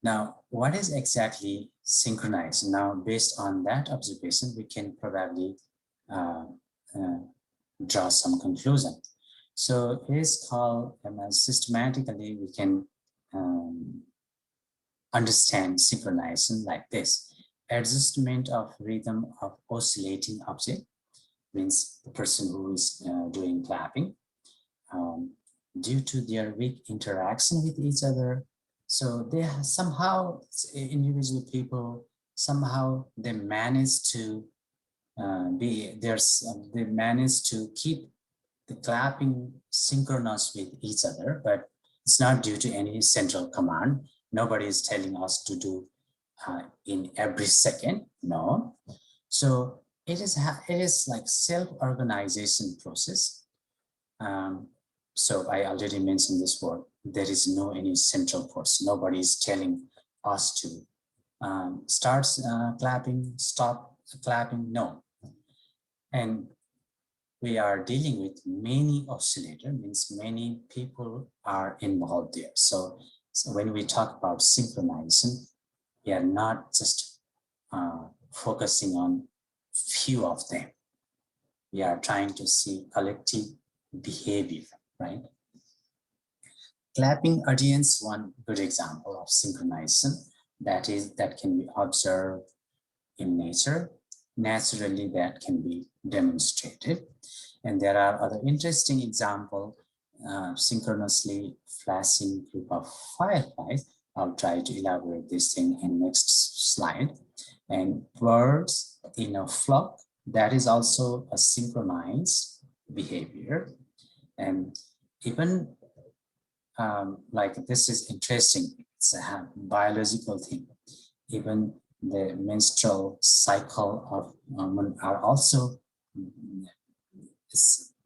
Now, what is exactly synchronized? Now, based on that observation, we can probably draw some conclusion. So it is called, systematically, we can understand synchronization like this. Adjustment of rhythm of oscillating object, means the person who is doing clapping, due to their weak interaction with each other. So they somehow, individual people, somehow they manage to they manage to keep the clapping synchronous with each other, but it's not due to any central command. Nobody is telling us to do in every second. No. So it is like self-organization process. So I already mentioned this word. There is no any central force. Nobody is telling us to start clapping, stop clapping. No. And we are dealing with many oscillator, means many people are involved there. So when we talk about synchronization, we are not just focusing on few of them. We are trying to see collective behavior, right? Clapping audience, one good example of synchronization that can be observed in nature. Naturally, that can be demonstrated. And there are other interesting examples, synchronously flashing group of fireflies. I'll try to elaborate this thing in next slide. And birds in a flock, that is also a synchronized behavior. And even like this is interesting, it's a biological thing. Even the menstrual cycle of women are also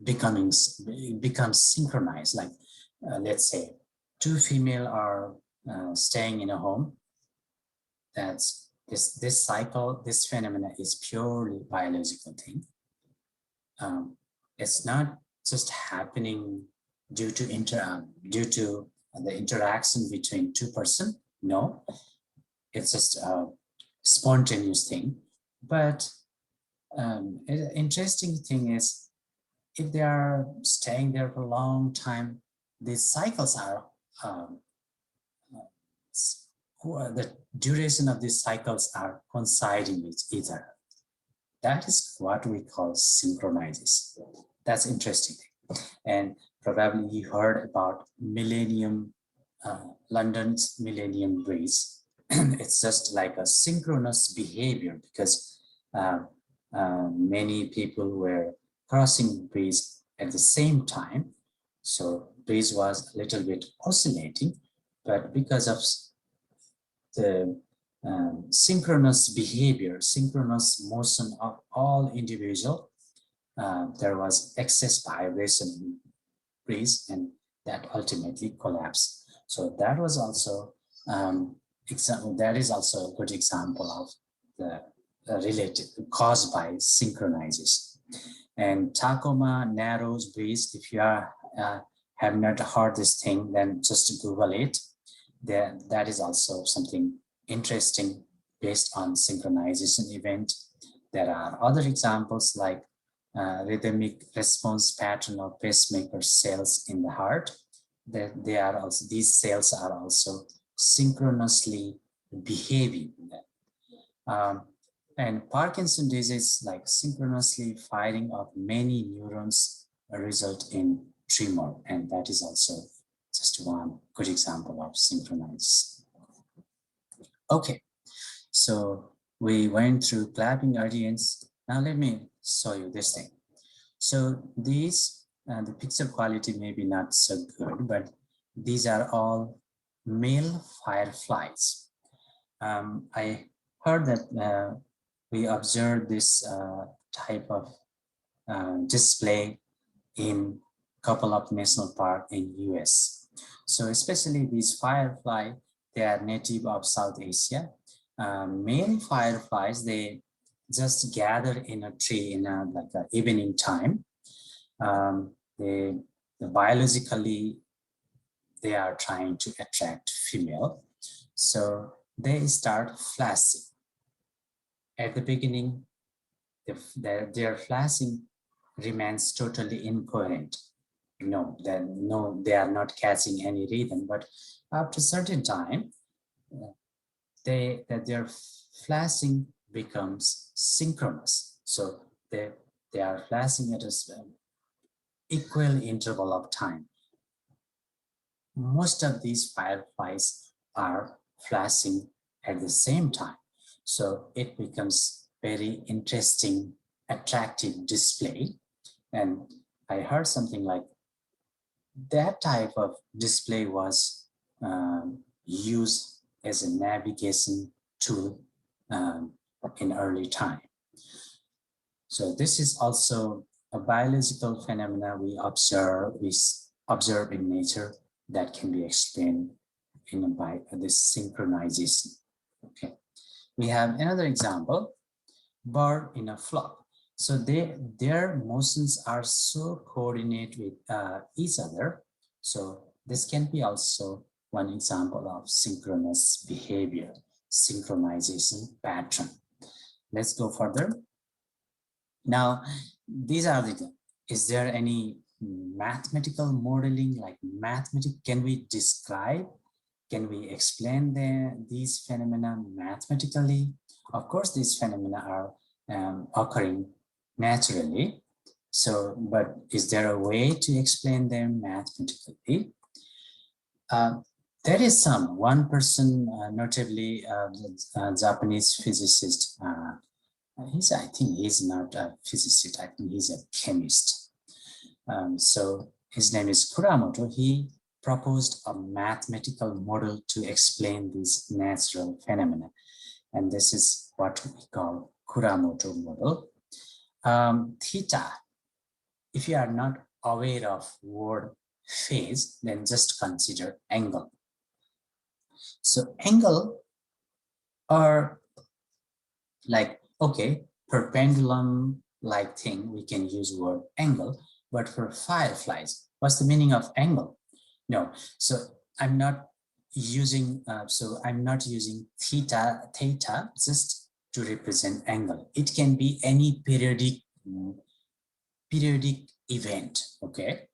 becomes synchronized. Like let's say two female are staying in a home. That's this cycle, this phenomena is purely biological thing. It's not just happening due to the interaction between two persons. No, it's just a spontaneous thing. But interesting thing is, if they are staying there for a long time, these cycles are the duration of these cycles are coinciding with each other. That is what we call synchronization. That's interesting. And probably you heard about London's Millennium Bridge. It's just like a synchronous behavior because many people were crossing the bridge at the same time. So bridge was a little bit oscillating, but because of the synchronous behavior, synchronous motion of all individual, there was excess vibration in bridge, and that ultimately collapsed. So that was also that is also a good example of the related caused by synchronization. And Tacoma Narrows Bridge, if you have not heard this thing, then just Google it. That is also something interesting based on synchronization event. There are other examples like rhythmic response pattern of pacemaker cells in the heart. These cells are also synchronously behaving. And Parkinson's disease, like synchronously firing of many neurons, result in tremor, and that is also just one good example of synchronized. Okay, so we went through clapping audience. Now let me show you this thing. So these, the picture quality may be not so good, but these are all male fireflies. I heard that we observed this type of display in a couple of national parks in US. So especially these firefly, they are native of South Asia. Male fireflies, they just gather in a tree in like an evening time. Biologically, they are trying to attract female. So they start flashing. At the beginning, their flashing remains totally incoherent. No, they are not catching any rhythm, but after a certain time, their flashing becomes synchronous. So they are flashing at an equal interval of time. Most of these fireflies are flashing at the same time. So it becomes very interesting, attractive display. And I heard something like that type of display was used as a navigation tool in early time. So this is also a biological phenomena we observe in nature that can be explained by this synchronization. Okay, we have another example, bird in a flock. So their motions are so coordinated with each other. So this can be also one example of synchronous behavior, synchronization pattern. Let's go further. Now, these are the, is there any mathematical modeling, like can we describe, can we explain these phenomena mathematically? Of course, these phenomena are occurring naturally. So, but is there a way to explain them mathematically? There is one person, notably Japanese physicist. I think he's not a physicist. I think he's a chemist. So his name is Kuramoto. He proposed a mathematical model to explain these natural phenomena. And this is what we call Kuramoto model. Theta, if you are not aware of word phase, then just consider angle. So angle are like, okay, per pendulum like thing, we can use word angle, but for fireflies, what's the meaning of angle? No, so I'm not using theta just to represent angle. It can be any periodic event, okay?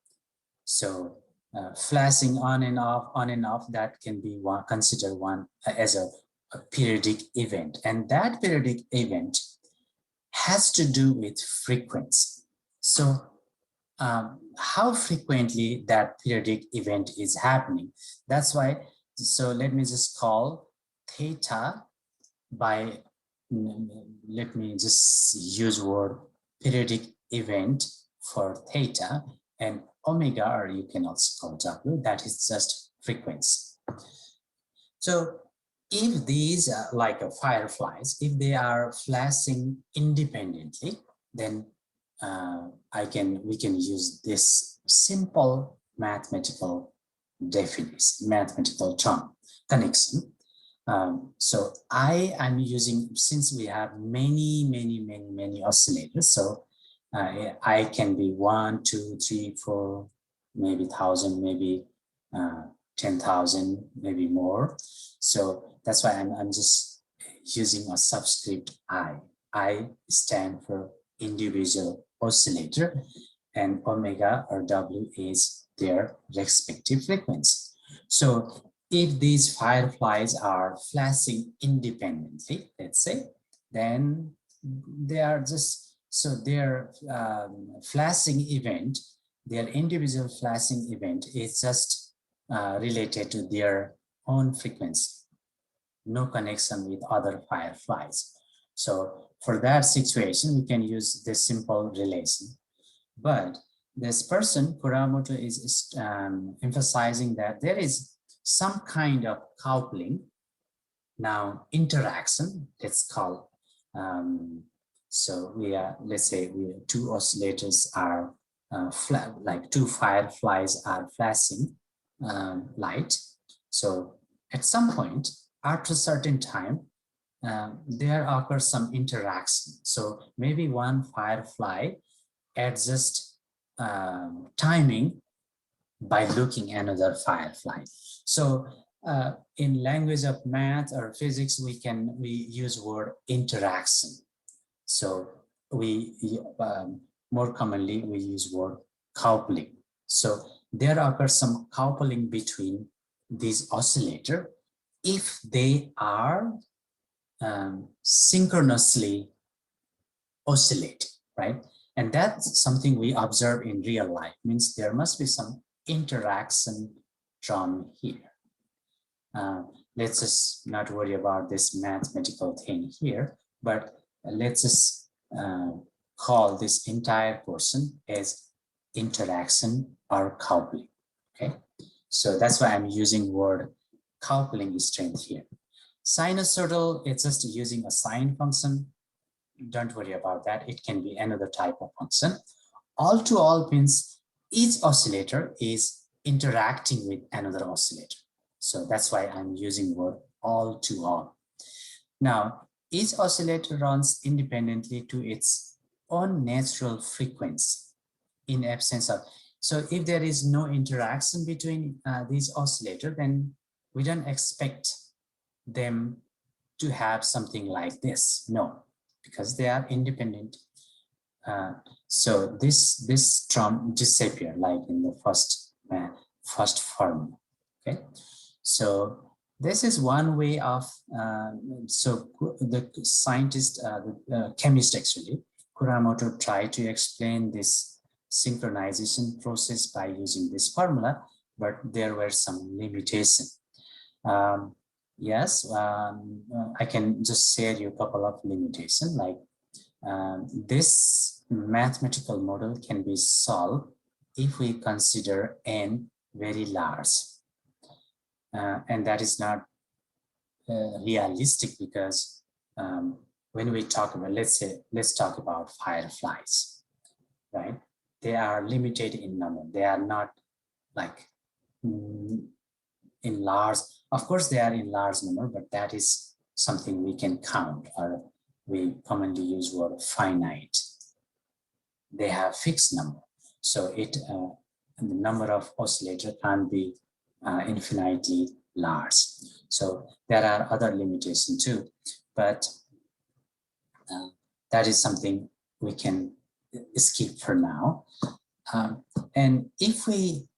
So flashing on and off, that can be considered as a periodic event, and that periodic event has to do with frequency. So how frequently that periodic event is happening, that's why. So let me just call theta by, let me just use word periodic event for theta, and omega, or you can also call W, that is just frequency. So if these are like fireflies, if they are flashing independently, then we can use this simple mathematical definition, mathematical term, connection. So I am using, since we have many oscillators, so I can be 1, 2, 3, 4, maybe 1,000, maybe 10,000, maybe more. So that's why I'm just using a subscript I. I stand for individual oscillator, and omega or W is their respective frequency. So if these fireflies are flashing independently, let's say, then they are just, so their flashing event, their individual flashing event is just related to their own frequency, no connection with other fireflies. So for that situation, we can use this simple relation. But this person, Kuramoto, is emphasizing that there is some kind of coupling, now interaction, let's call. So we are, let's say two oscillators are like two fireflies are flashing light. So at some point, after a certain time, there occurs some interaction. So maybe one firefly adjusts timing by looking another firefly. So in language of math or physics, we use word interaction. So we more commonly we use word coupling. So there occurs some coupling between these oscillator if they are synchronously oscillating, right? And that's something we observe in real life, means there must be some interaction from here. Let's just not worry about this mathematical thing here, but let's just call this entire portion as interaction or coupling, okay? So that's why I'm using word coupling strength here. Sinusoidal, it's just using a sine function. Don't worry about that. It can be another type of function. All to all means each oscillator is interacting with another oscillator. So that's why I'm using word all to all. Now, each oscillator runs independently to its own natural frequency in absence of. So if there is no interaction between these oscillators, then we don't expect them to have something like this. No, because they are independent. So this term disappear like in the first formula. Okay, so this is one way of so the scientist, the chemist actually, Kuramoto tried to explain this synchronization process by using this formula, but there were some limitations. Yes, I can just share you a couple of limitations. Like this mathematical model can be solved if we consider n very large, and that is not realistic because when we talk about, let's talk about fireflies, right? They are limited in number. They are not like in large. Of course, they are in large number, but that is something we can count, or we commonly use word finite. They have fixed number, so the number of oscillator can't be infinitely large. So there are other limitations too, but that is something we can skip for now. And if we,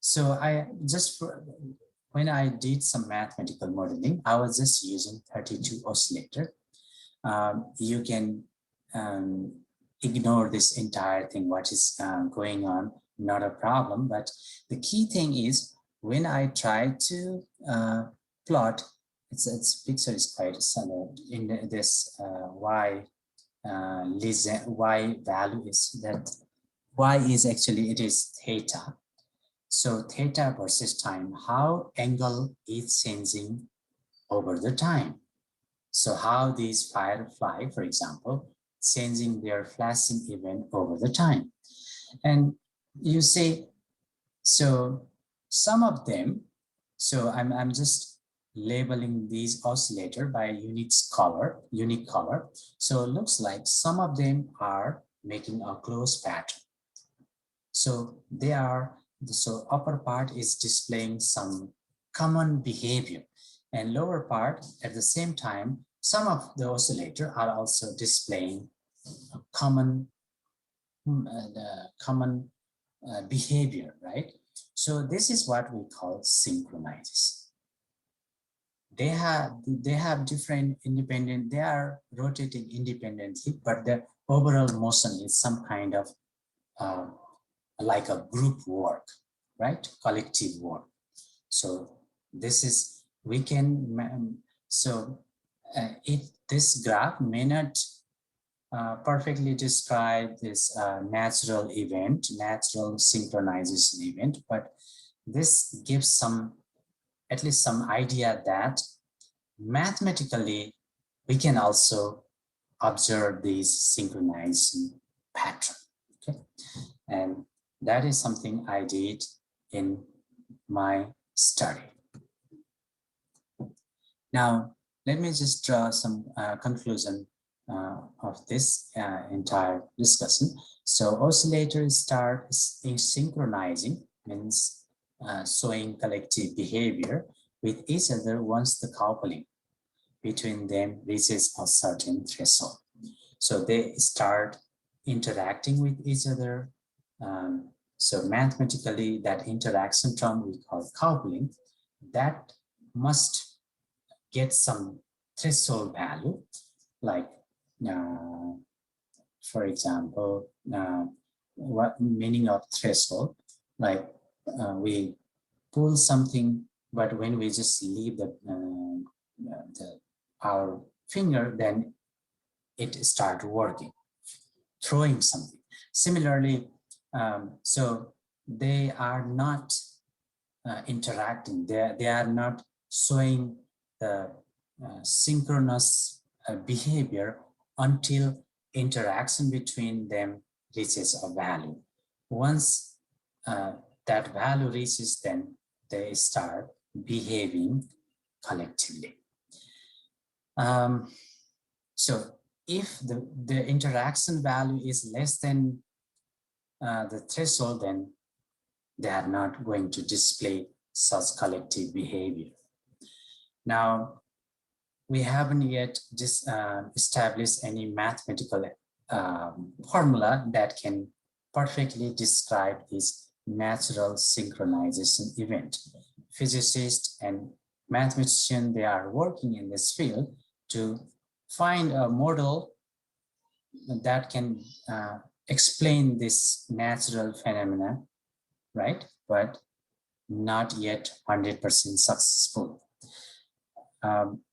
so I just, when I did some mathematical modeling, I was just using 32 oscillator. You can ignore this entire thing, what is going on, not a problem. But the key thing is when I try to plot, its picture is quite subtle in this y value is that y is actually, it is theta. So theta versus time, how angle is changing over the time. So how these firefly, for example, changing their flashing event over the time. And you say, so some of them, so I'm just labeling these oscillator by unique color. So it looks like some of them are making a close pattern. So they are, so upper part is displaying some common behavior, and lower part at the same time, some of the oscillator are also displaying a common behavior, right? So this is what we call synchronization. They have different independent, they are rotating independently, but the overall motion is some kind of like a group work, right? Collective work. So this is, we can, so if this graph may not perfectly describe this natural event, natural synchronization event, but this gives some, at least some idea that mathematically we can also observe these synchronization pattern. Okay, and that is something I did in my study. Now let me just draw some conclusion of this entire discussion. So oscillators start synchronizing, means showing collective behavior with each other once the coupling between them reaches a certain threshold. So they start interacting with each other. So mathematically, that interaction term we call coupling, that must get some threshold value, like for example, what meaning of threshold, like we pull something, but when we just leave our finger, then it start working, throwing something. Similarly, so they are not interacting, they are not showing the synchronous behavior until interaction between them reaches a value. Once that value reaches, then they start behaving collectively. So if the interaction value is less than the threshold, then they are not going to display such collective behavior. Now, we haven't yet established any mathematical formula that can perfectly describe this natural synchronization event. Physicists and mathematicians, they are working in this field to find a model that can explain this natural phenomena, right? But not yet 100% successful.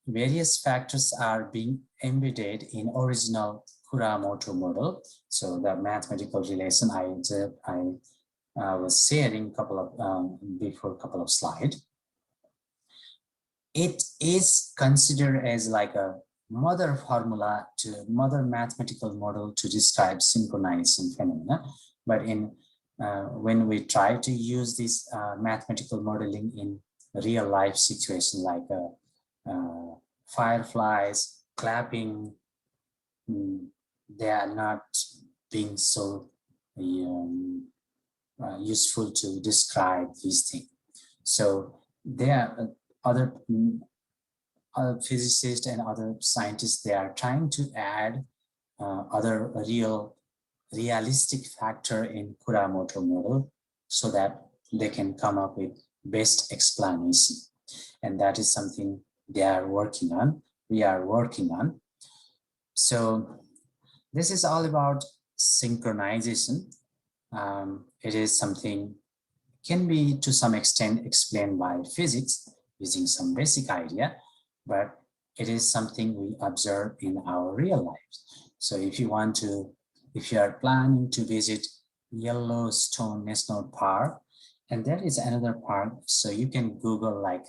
Various factors are being embedded in original Kuramoto model. So the mathematical relation I was sharing before a couple of slides. It is considered as like a mother mathematical model to describe synchronization phenomena. But when we try to use this mathematical modeling in real life situation like fireflies, clapping, they are not being so useful to describe these things. So there are other physicists and other scientists, they are trying to add other realistic factor in Kuramoto model so that they can come up with best explanation. And that is something they are working on, we are working on. So this is all about synchronization. It is something can be to some extent explained by physics using some basic idea, but it is something we observe in our real lives. So if you are planning to visit Yellowstone National Park, and that is another park, so you can Google like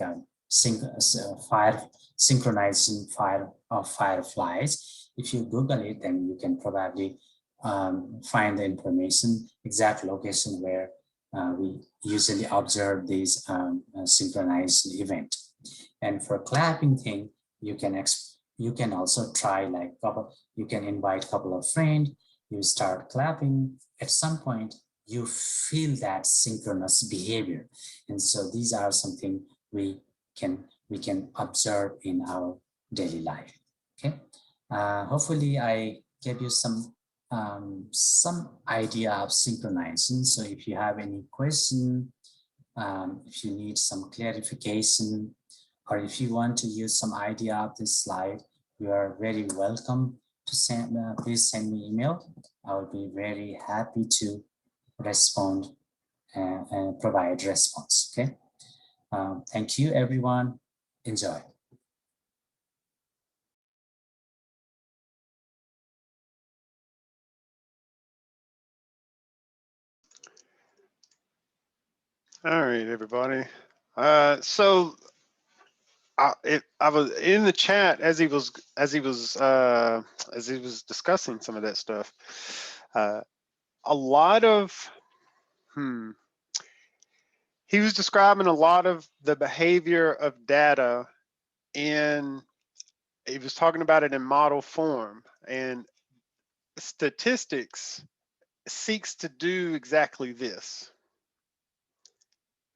synchronizing of fireflies. If you Google it, then you can probably find the information, exact location where we usually observe these synchronized event. And for clapping thing, you can also try like you can invite a couple of friends, you start clapping. At some point, you feel that synchronous behavior, and so these are something we can observe in our daily life. Okay, hopefully I gave you some idea of synchronization. So if you have any question, if you need some clarification, or if you want to use some idea of this slide, you are very welcome to send. Please send me email. I will be very happy to respond and provide response. Okay. Thank you, everyone. Enjoy. All right, everybody. So I was in the chat as he was discussing some of that stuff. A lot of he was describing a lot of the behavior of data in. He was talking about it in model form, and statistics seeks to do exactly this.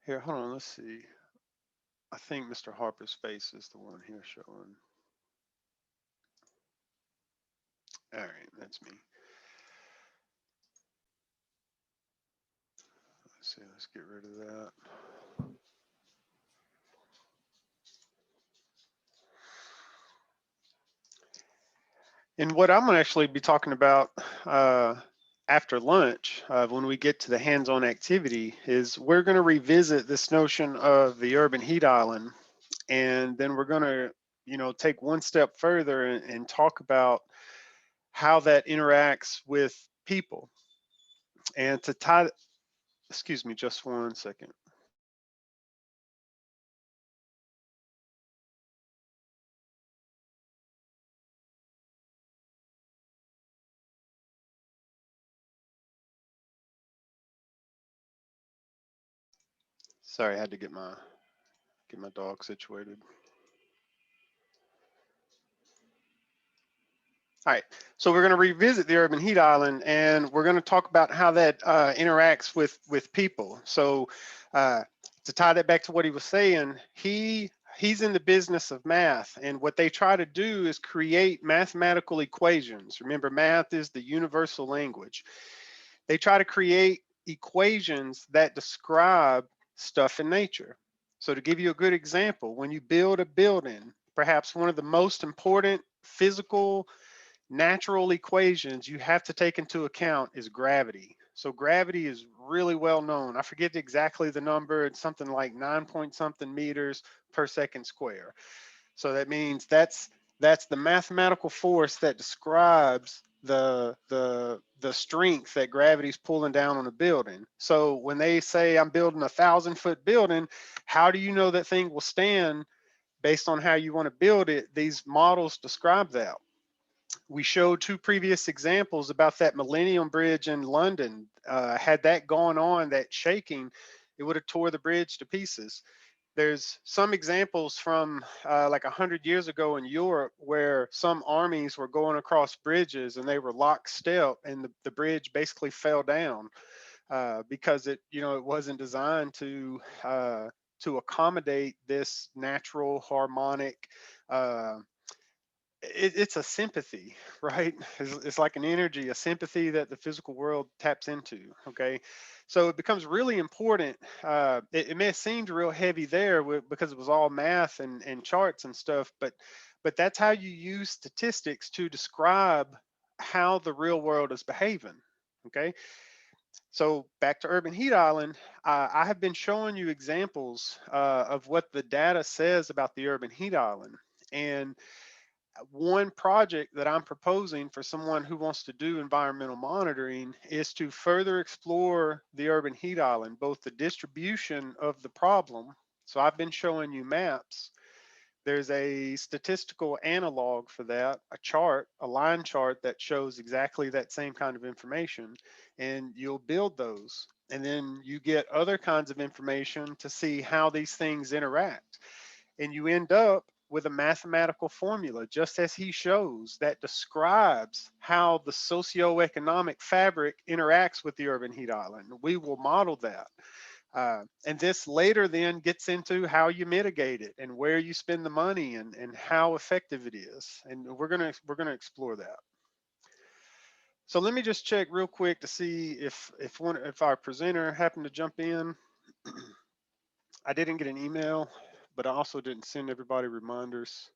Here, hold on, let's see. I think Mr. Harper's face is the one here showing. All right, that's me. Let's see, let's get rid of that. And what I'm going to actually be talking about after lunch, when we get to the hands-on activity, is we're going to revisit this notion of the urban heat island, and then we're going to, take one step further and talk about how that interacts with people. And to tie, excuse me, just one second. Sorry, I had to get my dog situated. All right, so we're going to revisit the urban heat island, and we're going to talk about how that interacts with people. So to tie that back to what he was saying, he's in the business of math, and what they try to do is create mathematical equations. Remember, math is the universal language. They try to create equations that describe stuff in nature. So to give you a good example, when you build a building, perhaps one of the most important physical natural equations you have to take into account is gravity. So gravity is really well known. I forget exactly the number. It's something like 9 point something meters per second square. So that means that's the mathematical force that describes the strength that gravity's pulling down on a building. So when they say I'm building 1,000-foot building, how do you know that thing will stand based on how you want to build it? These models describe that. We showed two previous examples about that Millennium Bridge in London. Had that gone on, that shaking, it would have tore the bridge to pieces. There's some examples from like 100 years ago in Europe where some armies were going across bridges and they were lockstep, and the bridge basically fell down because it wasn't designed to accommodate this natural harmonic. It's a sympathy, right? It's like an energy, a sympathy that the physical world taps into. Okay, so it becomes really important. It may have seemed real heavy there because it was all math and charts and stuff, but that's how you use statistics to describe how the real world is behaving. Okay, so back to urban heat island, I have been showing you examples of what the data says about the urban heat island. And one project that I'm proposing for someone who wants to do environmental monitoring is to further explore the urban heat island, both the distribution of the problem. So I've been showing you maps. There's a statistical analog for that, a chart, a line chart that shows exactly that same kind of information, and you'll build those. And then you get other kinds of information to see how these things interact. And you end up with a mathematical formula, just as he shows, that describes how the socioeconomic fabric interacts with the urban heat island. We will model that. And this later then gets into how you mitigate it and where you spend the money and how effective it is. And we're gonna explore that. So let me just check real quick to see if our presenter happened to jump in. I didn't get an email, but I also didn't send everybody reminders.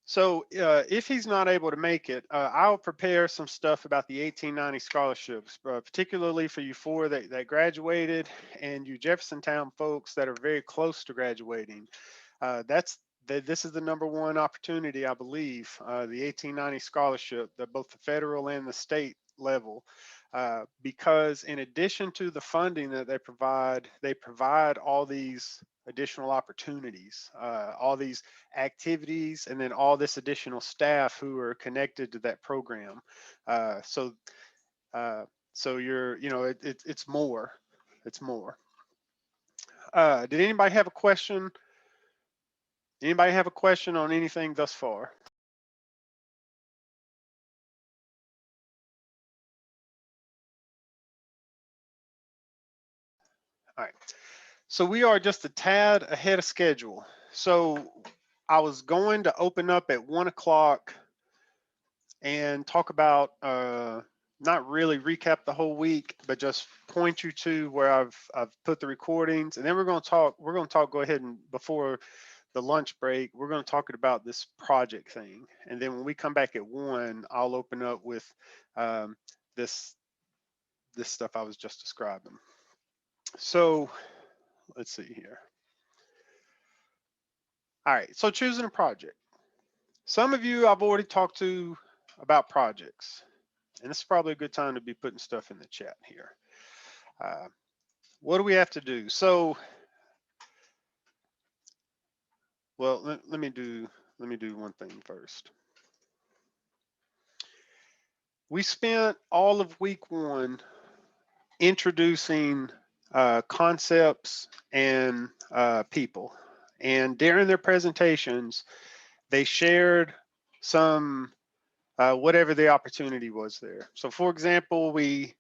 So if he's not able to make it, I'll prepare some stuff about the 1890 scholarships, particularly for you four that graduated and you Jeffersontown folks that are very close to graduating. This is the #1 opportunity, I believe, the 1890 scholarship, both the federal and the state level, because in addition to the funding that they provide all these additional opportunities, all these activities, and then all this additional staff who are connected to that program. So you're, it's more. It's more. Did anybody have a question? Anybody have a question on anything thus far? All right. So we are just a tad ahead of schedule. So I was going to open up at 1 o'clock and talk about not really recap the whole week, but just point you to where I've put the recordings, and then we're going to talk. Go ahead and before the lunch break, we're going to talk about this project thing, and then when we come back at 1, I'll open up with this stuff I was just describing. So let's see here. All right, so choosing a project. Some of you I've already talked to about projects, and this is probably a good time to be putting stuff in the chat here. What do we have to do? So, well, let me do one thing first. We spent all of week 1 introducing concepts, and people. And during their presentations, they shared some whatever the opportunity was there. So, for example, we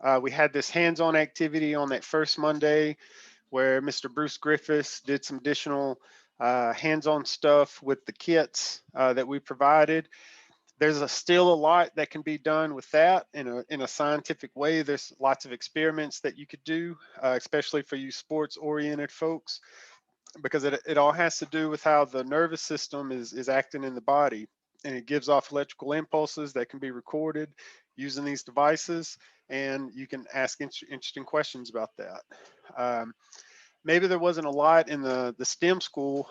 had this hands-on activity on that first Monday where Mr. Bruce Griffiths did some additional hands-on stuff with the kits that we provided. There's still a lot that can be done with that in a scientific way. There's lots of experiments that you could do, especially for you sports-oriented folks, because it all has to do with how the nervous system is acting in the body, and it gives off electrical impulses that can be recorded using these devices, and you can ask interesting questions about that. Maybe there wasn't a lot in the STEM school.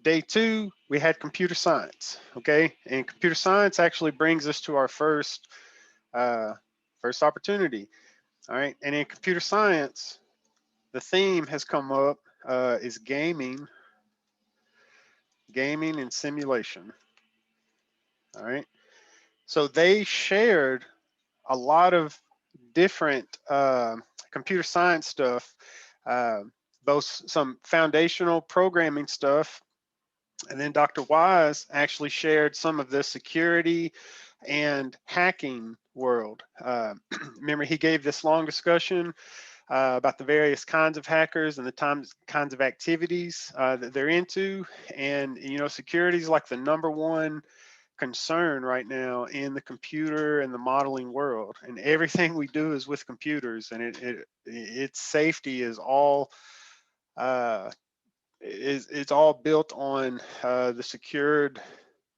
Day 2, we had computer science, okay? And computer science actually brings us to our first opportunity, all right? And in computer science, the theme has come up is gaming and simulation, all right? So they shared a lot of different computer science stuff, both some foundational programming stuff, and then Dr. Wise actually shared some of the security and hacking world. Remember, he gave this long discussion about the various kinds of hackers and the kinds of activities that they're into. And, you know, security is like the #1 concern right now in the computer and the modeling world. And everything we do is with computers, and its safety is all it's all built on the secured,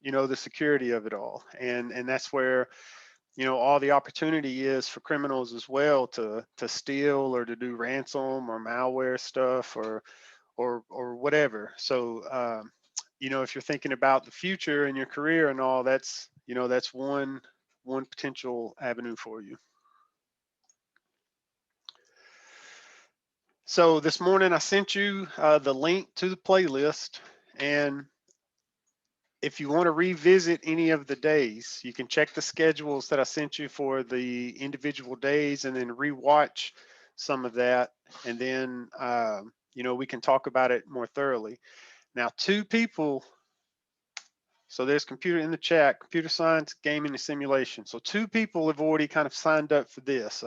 you know, the security of it all. And that's where, you know, all the opportunity is for criminals as well to steal or to do ransom or malware stuff or whatever. So you know, if you're thinking about the future and your career and all, that's, you know, that's one potential avenue for you. So this morning I sent you the link to the playlist, and if you want to revisit any of the days, you can check the schedules that I sent you for the individual days and then rewatch some of that. And then, you know, we can talk about it more thoroughly. Now, 2 people, so there's computer in the chat, computer science, gaming, and simulation. So 2 people have already kind of signed up for this.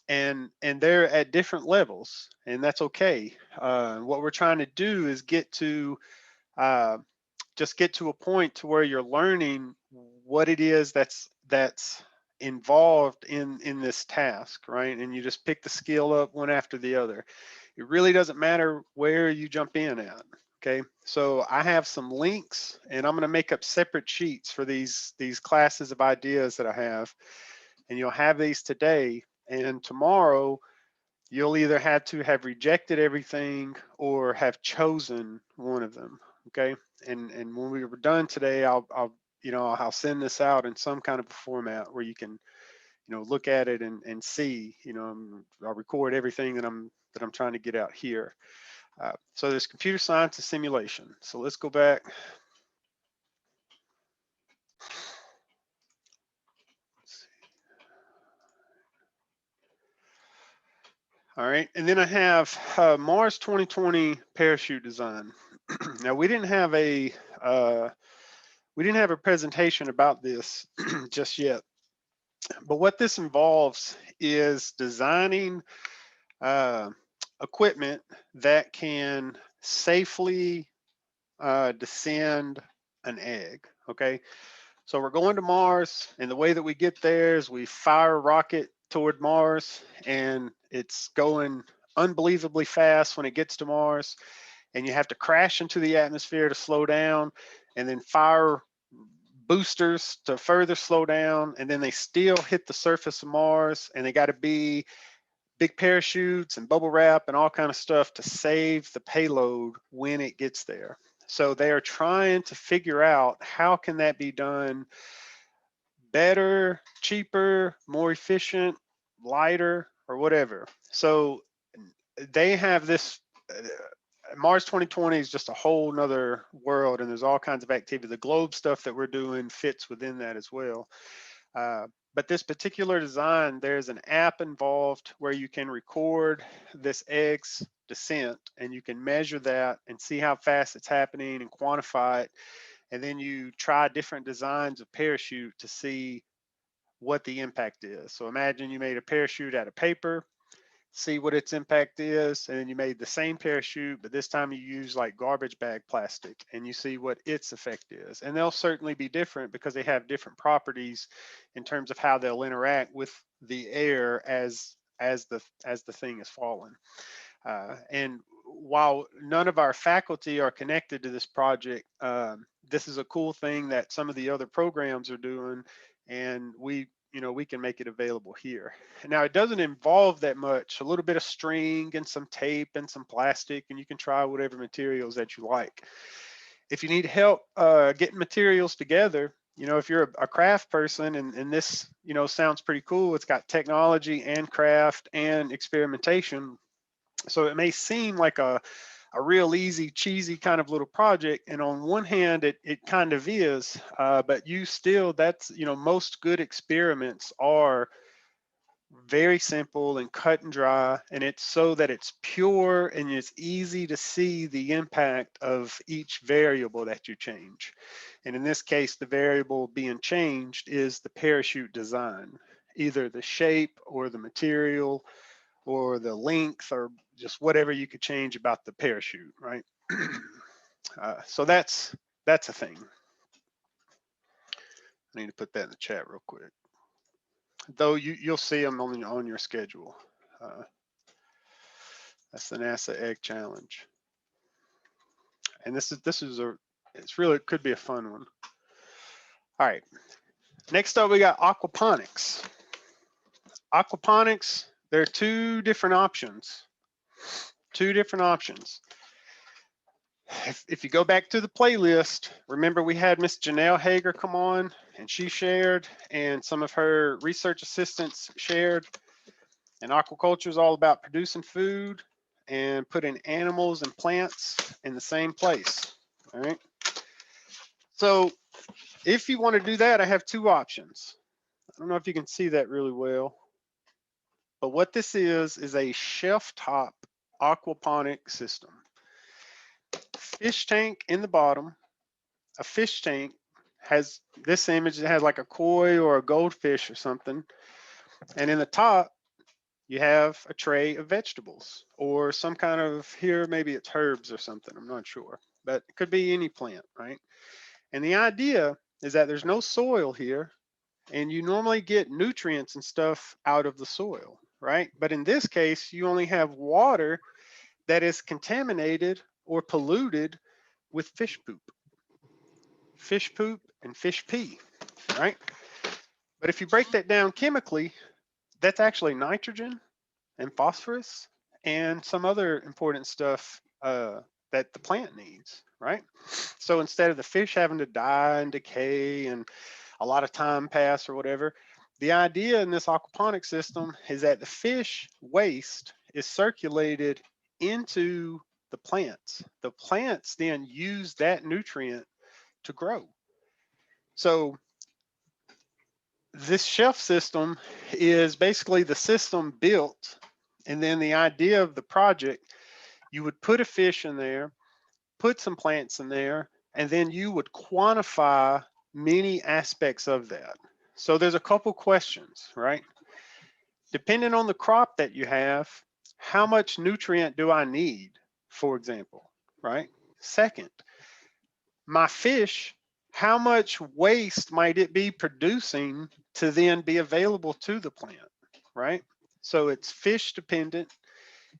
And they're at different levels, and that's okay. What we're trying to do is just get to a point to where you're learning what it is that's involved in this task, right? And you just pick the skill up one after the other. It really doesn't matter where you jump in at. Okay, so I have some links, and I'm going to make up separate sheets for these classes of ideas that I have, and you'll have these today, and tomorrow you'll either have to have rejected everything or have chosen one of them. Okay, and when we were done today, I'll send this out in some kind of a format where you can, you know, look at it and see, you know, I'll record everything that I'm trying to get out here. So there's computer science and simulation. So let's go back. All right, and then I have Mars 2020 parachute design. Now we didn't have a presentation about this just yet, but what this involves is designing equipment that can safely descend an egg. Okay, so we're going to Mars, and the way that we get there is we fire a rocket toward Mars, and it's going unbelievably fast when it gets to Mars, and you have to crash into the atmosphere to slow down, and then fire boosters to further slow down, and then they still hit the surface of Mars, and they got to be big parachutes and bubble wrap and all kind of stuff to save the payload when it gets there. So they are trying to figure out how can that be done better, cheaper, more efficient, lighter, or whatever. So they have this Mars 2020 is just a whole nother world, and there's all kinds of activity. The globe stuff that we're doing fits within that as well. But this particular design, there's an app involved where you can record this egg's descent and you can measure that and see how fast it's happening and quantify it. And then you try different designs of parachute to see what the impact is. So imagine you made a parachute out of paper, see what its impact is, and then you made the same parachute, but this time you use like garbage bag plastic and you see what its effect is. And they'll certainly be different because they have different properties in terms of how they'll interact with the air as the thing is falling. And while none of our faculty are connected to this project, this is a cool thing that some of the other programs are doing, and we can make it available here. Now, it doesn't involve that much, a little bit of string and some tape and some plastic, and you can try whatever materials that you like. If you need help getting materials together, if you're a craft person and this, sounds pretty cool, it's got technology and craft and experimentation. So it may seem like a real easy, cheesy kind of little project. And on one hand, it kind of is, but that's, most good experiments are very simple and cut and dry. And it's so that it's pure and it's easy to see the impact of each variable that you change. And in this case, the variable being changed is the parachute design, either the shape or the material or the length or just whatever you could change about the parachute, right? So that's a thing. I need to put that in the chat real quick. Though you'll see them on your schedule. That's the NASA Egg Challenge. And it's really, it could be a fun one. All right. Next up, we got aquaponics. Aquaponics, there are two different options. If you go back to the playlist, remember we had Miss Janelle Hager come on and she shared, and some of her research assistants shared. And aquaculture is all about producing food and putting animals and plants in the same place. All right. So if you want to do that, I have two options. I don't know if you can see that really well, but what this is a shelf top aquaponic system. Fish tank in the bottom. A fish tank has this image that has like a koi or a goldfish or something. And in the top, you have a tray of vegetables or some kind of, here, maybe it's herbs or something, I'm not sure, but it could be any plant, right? And the idea is that there's no soil here, and you normally get nutrients and stuff out of the soil, right? But in this case, you only have water that is contaminated or polluted with fish poop and fish pee, right? But if you break that down chemically, that's actually nitrogen and phosphorus and some other important stuff that the plant needs, right? So instead of the fish having to die and decay and a lot of time pass or whatever, the idea in this aquaponic system is that the fish waste is circulated into the plants. The plants then use that nutrient to grow. So this shelf system is basically the system built, and then the idea of the project, you would put a fish in there, put some plants in there, and then you would quantify many aspects of that. So there's a couple questions, right? Depending on the crop that you have, how much nutrient do I need, for example, right? Second, my fish, how much waste might it be producing to then be available to the plant, right? So it's fish dependent,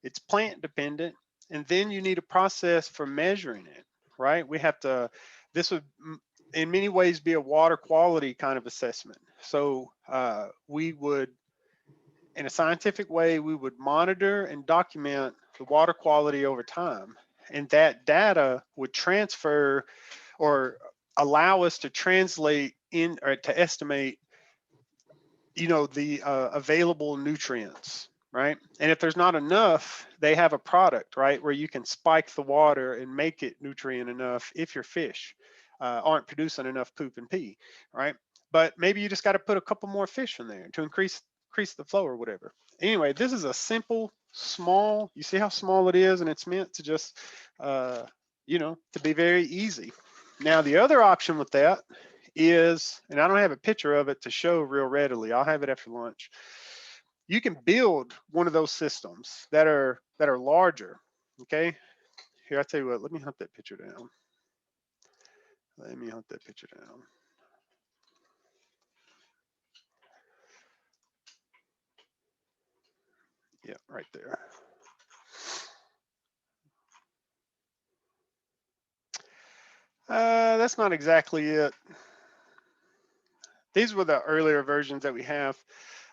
it's plant dependent, and then you need a process for measuring it, right? This would in many ways be a water quality kind of assessment. So we would, in a scientific way, we would monitor and document the water quality over time. And that data would transfer or allow us to translate in or to estimate, the available nutrients, right? And if there's not enough, they have a product, right, where you can spike the water and make it nutrient enough if your fish aren't producing enough poop and pee, right? but maybe you just got to put a couple more fish in there to increase the flow or whatever. Anyway, this is a simple, small, you see how small it is, and it's meant to just, you know, to be very easy. Now, the other option with that is, and I don't have a picture of it to show real readily, I'll have it after lunch. You can build one of those systems that are larger, okay? Here, I tell you what, let me hunt that picture down. Let me hunt that picture down. Yeah, right there. That's not exactly it. These were the earlier versions that we have,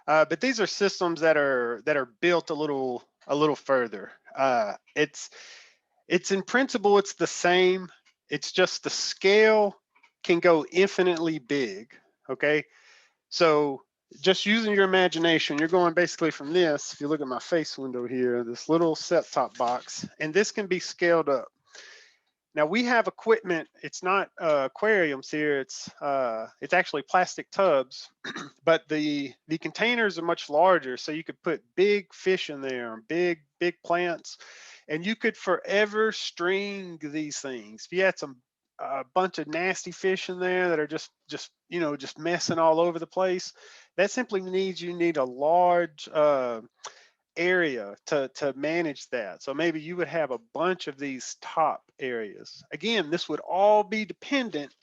but these are systems that are built a little further. It's in principle, it's the same. It's just the scale can go infinitely big. Okay, so just using your imagination, you're going basically from this. If you look at my face window here, this little set-top box, and this can be scaled up. Now we have equipment. It's not aquariums here. It's actually plastic tubs, but the containers are much larger. So you could put big fish in there, big plants, and you could forever string these things. If you had a bunch of nasty fish in there that are just you know, just messing all over the place, that simply means you need a large area to manage that. So maybe you would have a bunch of these top areas. Again, this would all be dependent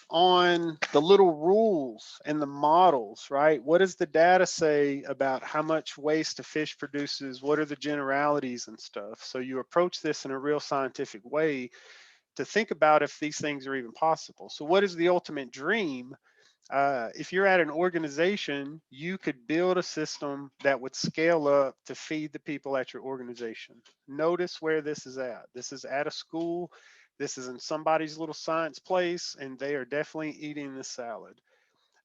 on the little rules and the models, right? What does the data say about how much waste a fish produces? What are the generalities and stuff? So you approach this in a real scientific way to think about if these things are even possible. So what is the ultimate dream? If you're at an organization, you could build a system that would scale up to feed the people at your organization. Notice where this is at. This is at a school. This is in somebody's little science place, and they are definitely eating this salad.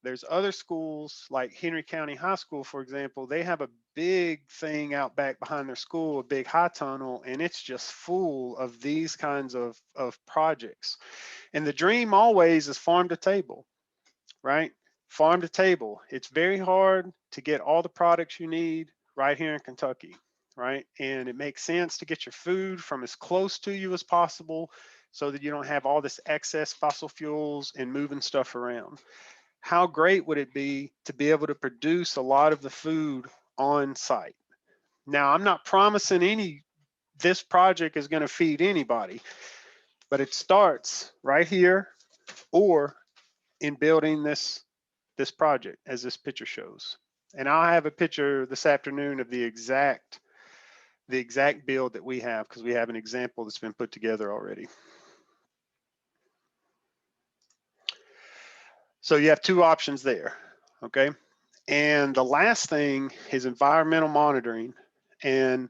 There's other schools like Henry County High School, for example. They have a big thing out back behind their school, a big high tunnel, and it's just full of these kinds of projects. And the dream always is farm to table, right? Farm to table. It's very hard to get all the products you need right here in Kentucky, right? And it makes sense to get your food from as close to you as possible so that you don't have all this excess fossil fuels and moving stuff around. How great would it be to be able to produce a lot of the food on site? Now, I'm not promising this project is going to feed anybody, but it starts right here or in building this project as this picture shows. And I'll have a picture this afternoon of the exact build that we have, because we have an example that's been put together already. So you have two options there, okay? And the last thing is environmental monitoring. And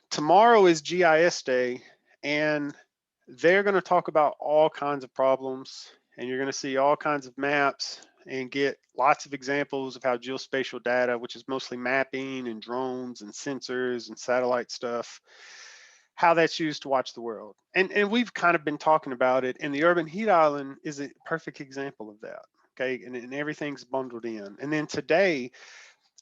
tomorrow is GIS day, and they're going to talk about all kinds of problems, and you're going to see all kinds of maps and get lots of examples of how geospatial data, which is mostly mapping and drones and sensors and satellite stuff, how that's used to watch the world. And we've kind of been talking about it, and the urban heat island is a perfect example of that, okay? And everything's bundled in. And then today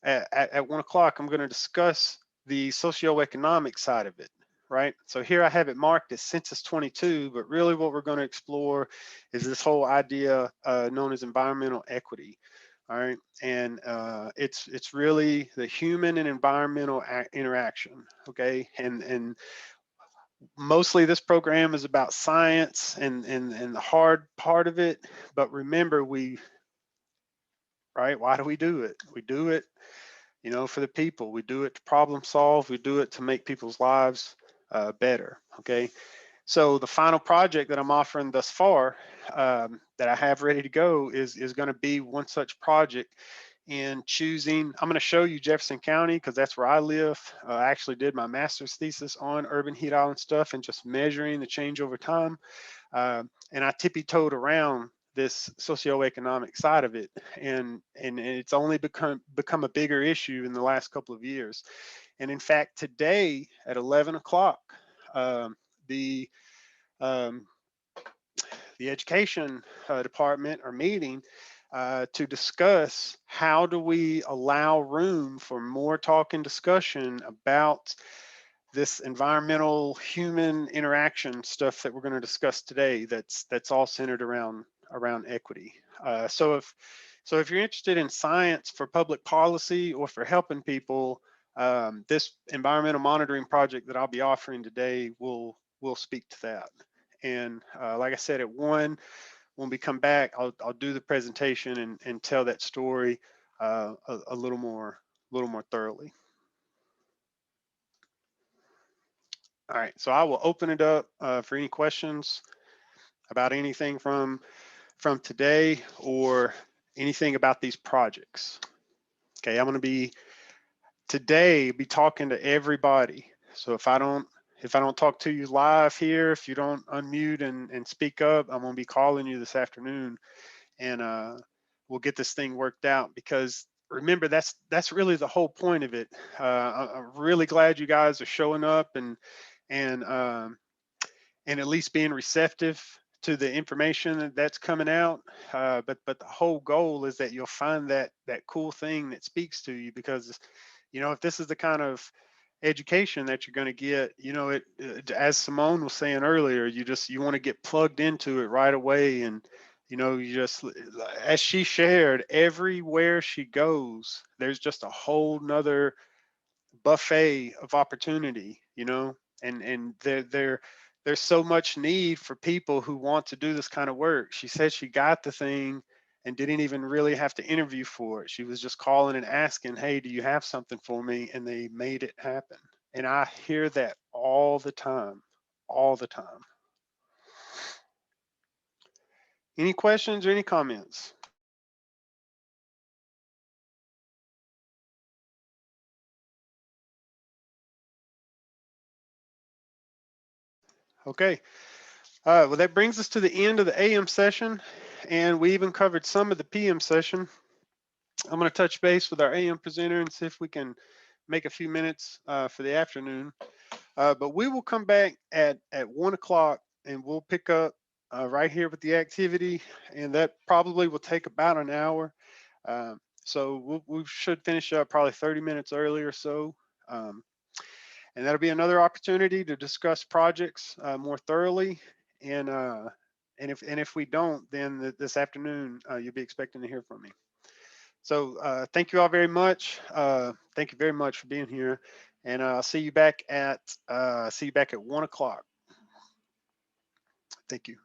at 1 o'clock, I'm going to discuss the socioeconomic side of it, right? So here I have it marked as Census 22, but really what we're going to explore is this whole idea known as environmental equity, all right? And it's really the human and environmental interaction, okay? And mostly this program is about science and the hard part of it, but remember right, why do we do it? We do it, you know, for the people. We do it to problem solve. We do it to make people's lives better, okay? So the final project that I'm offering thus far that I have ready to go is going to be one such project in choosing. I'm going to show you Jefferson County because that's where I live. I actually did my master's thesis on urban heat island stuff and just measuring the change over time. And I tippy-toed around this socioeconomic side of it, and it's only become a bigger issue in the last couple of years. And in fact, today at 11 o'clock, the the education department or meeting to discuss how do we allow room for more talk and discussion about this environmental human interaction stuff that we're going to discuss today. That's all centered around equity. So if you're interested in science for public policy or for helping people, this environmental monitoring project that I'll be offering today will speak to that. And like I said, at 1, when we come back, I'll do the presentation and tell that story a little more thoroughly. All right, so I will open it up for any questions about anything from today or anything about these projects. Okay, I'm going to be talking to everybody. So if I don't talk to you live here, if you don't unmute and speak up, I'm going to be calling you this afternoon, and we'll get this thing worked out, because remember, that's really the whole point of it. I'm really glad you guys are showing up and at least being receptive to the information that's coming out. But the whole goal is that you'll find that cool thing that speaks to you, because if this is the kind of education that you're going to get, as Simone was saying earlier, you want to get plugged into it right away. And you just, as she shared, everywhere she goes, there's just a whole nother buffet of opportunity, and there's so much need for people who want to do this kind of work. She said she got the thing and didn't even really have to interview for it. She was just calling and asking, hey, do you have something for me? And they made it happen. And I hear that all the time. Any questions or any comments? Okay. Well, that brings us to the end of the AM session, and we even covered some of the PM session. I'm going to touch base with our AM presenter and see if we can make a few minutes for the afternoon. But we will come back at 1 o'clock, and we'll pick up right here with the activity, and that probably will take about an hour. So we should finish up probably 30 minutes early or so. And that'll be another opportunity to discuss projects more thoroughly. And if we don't, then this afternoon you'll be expecting to hear from me. So thank you all very much. Thank you very much for being here, and I'll see you back at 1 o'clock. Thank you.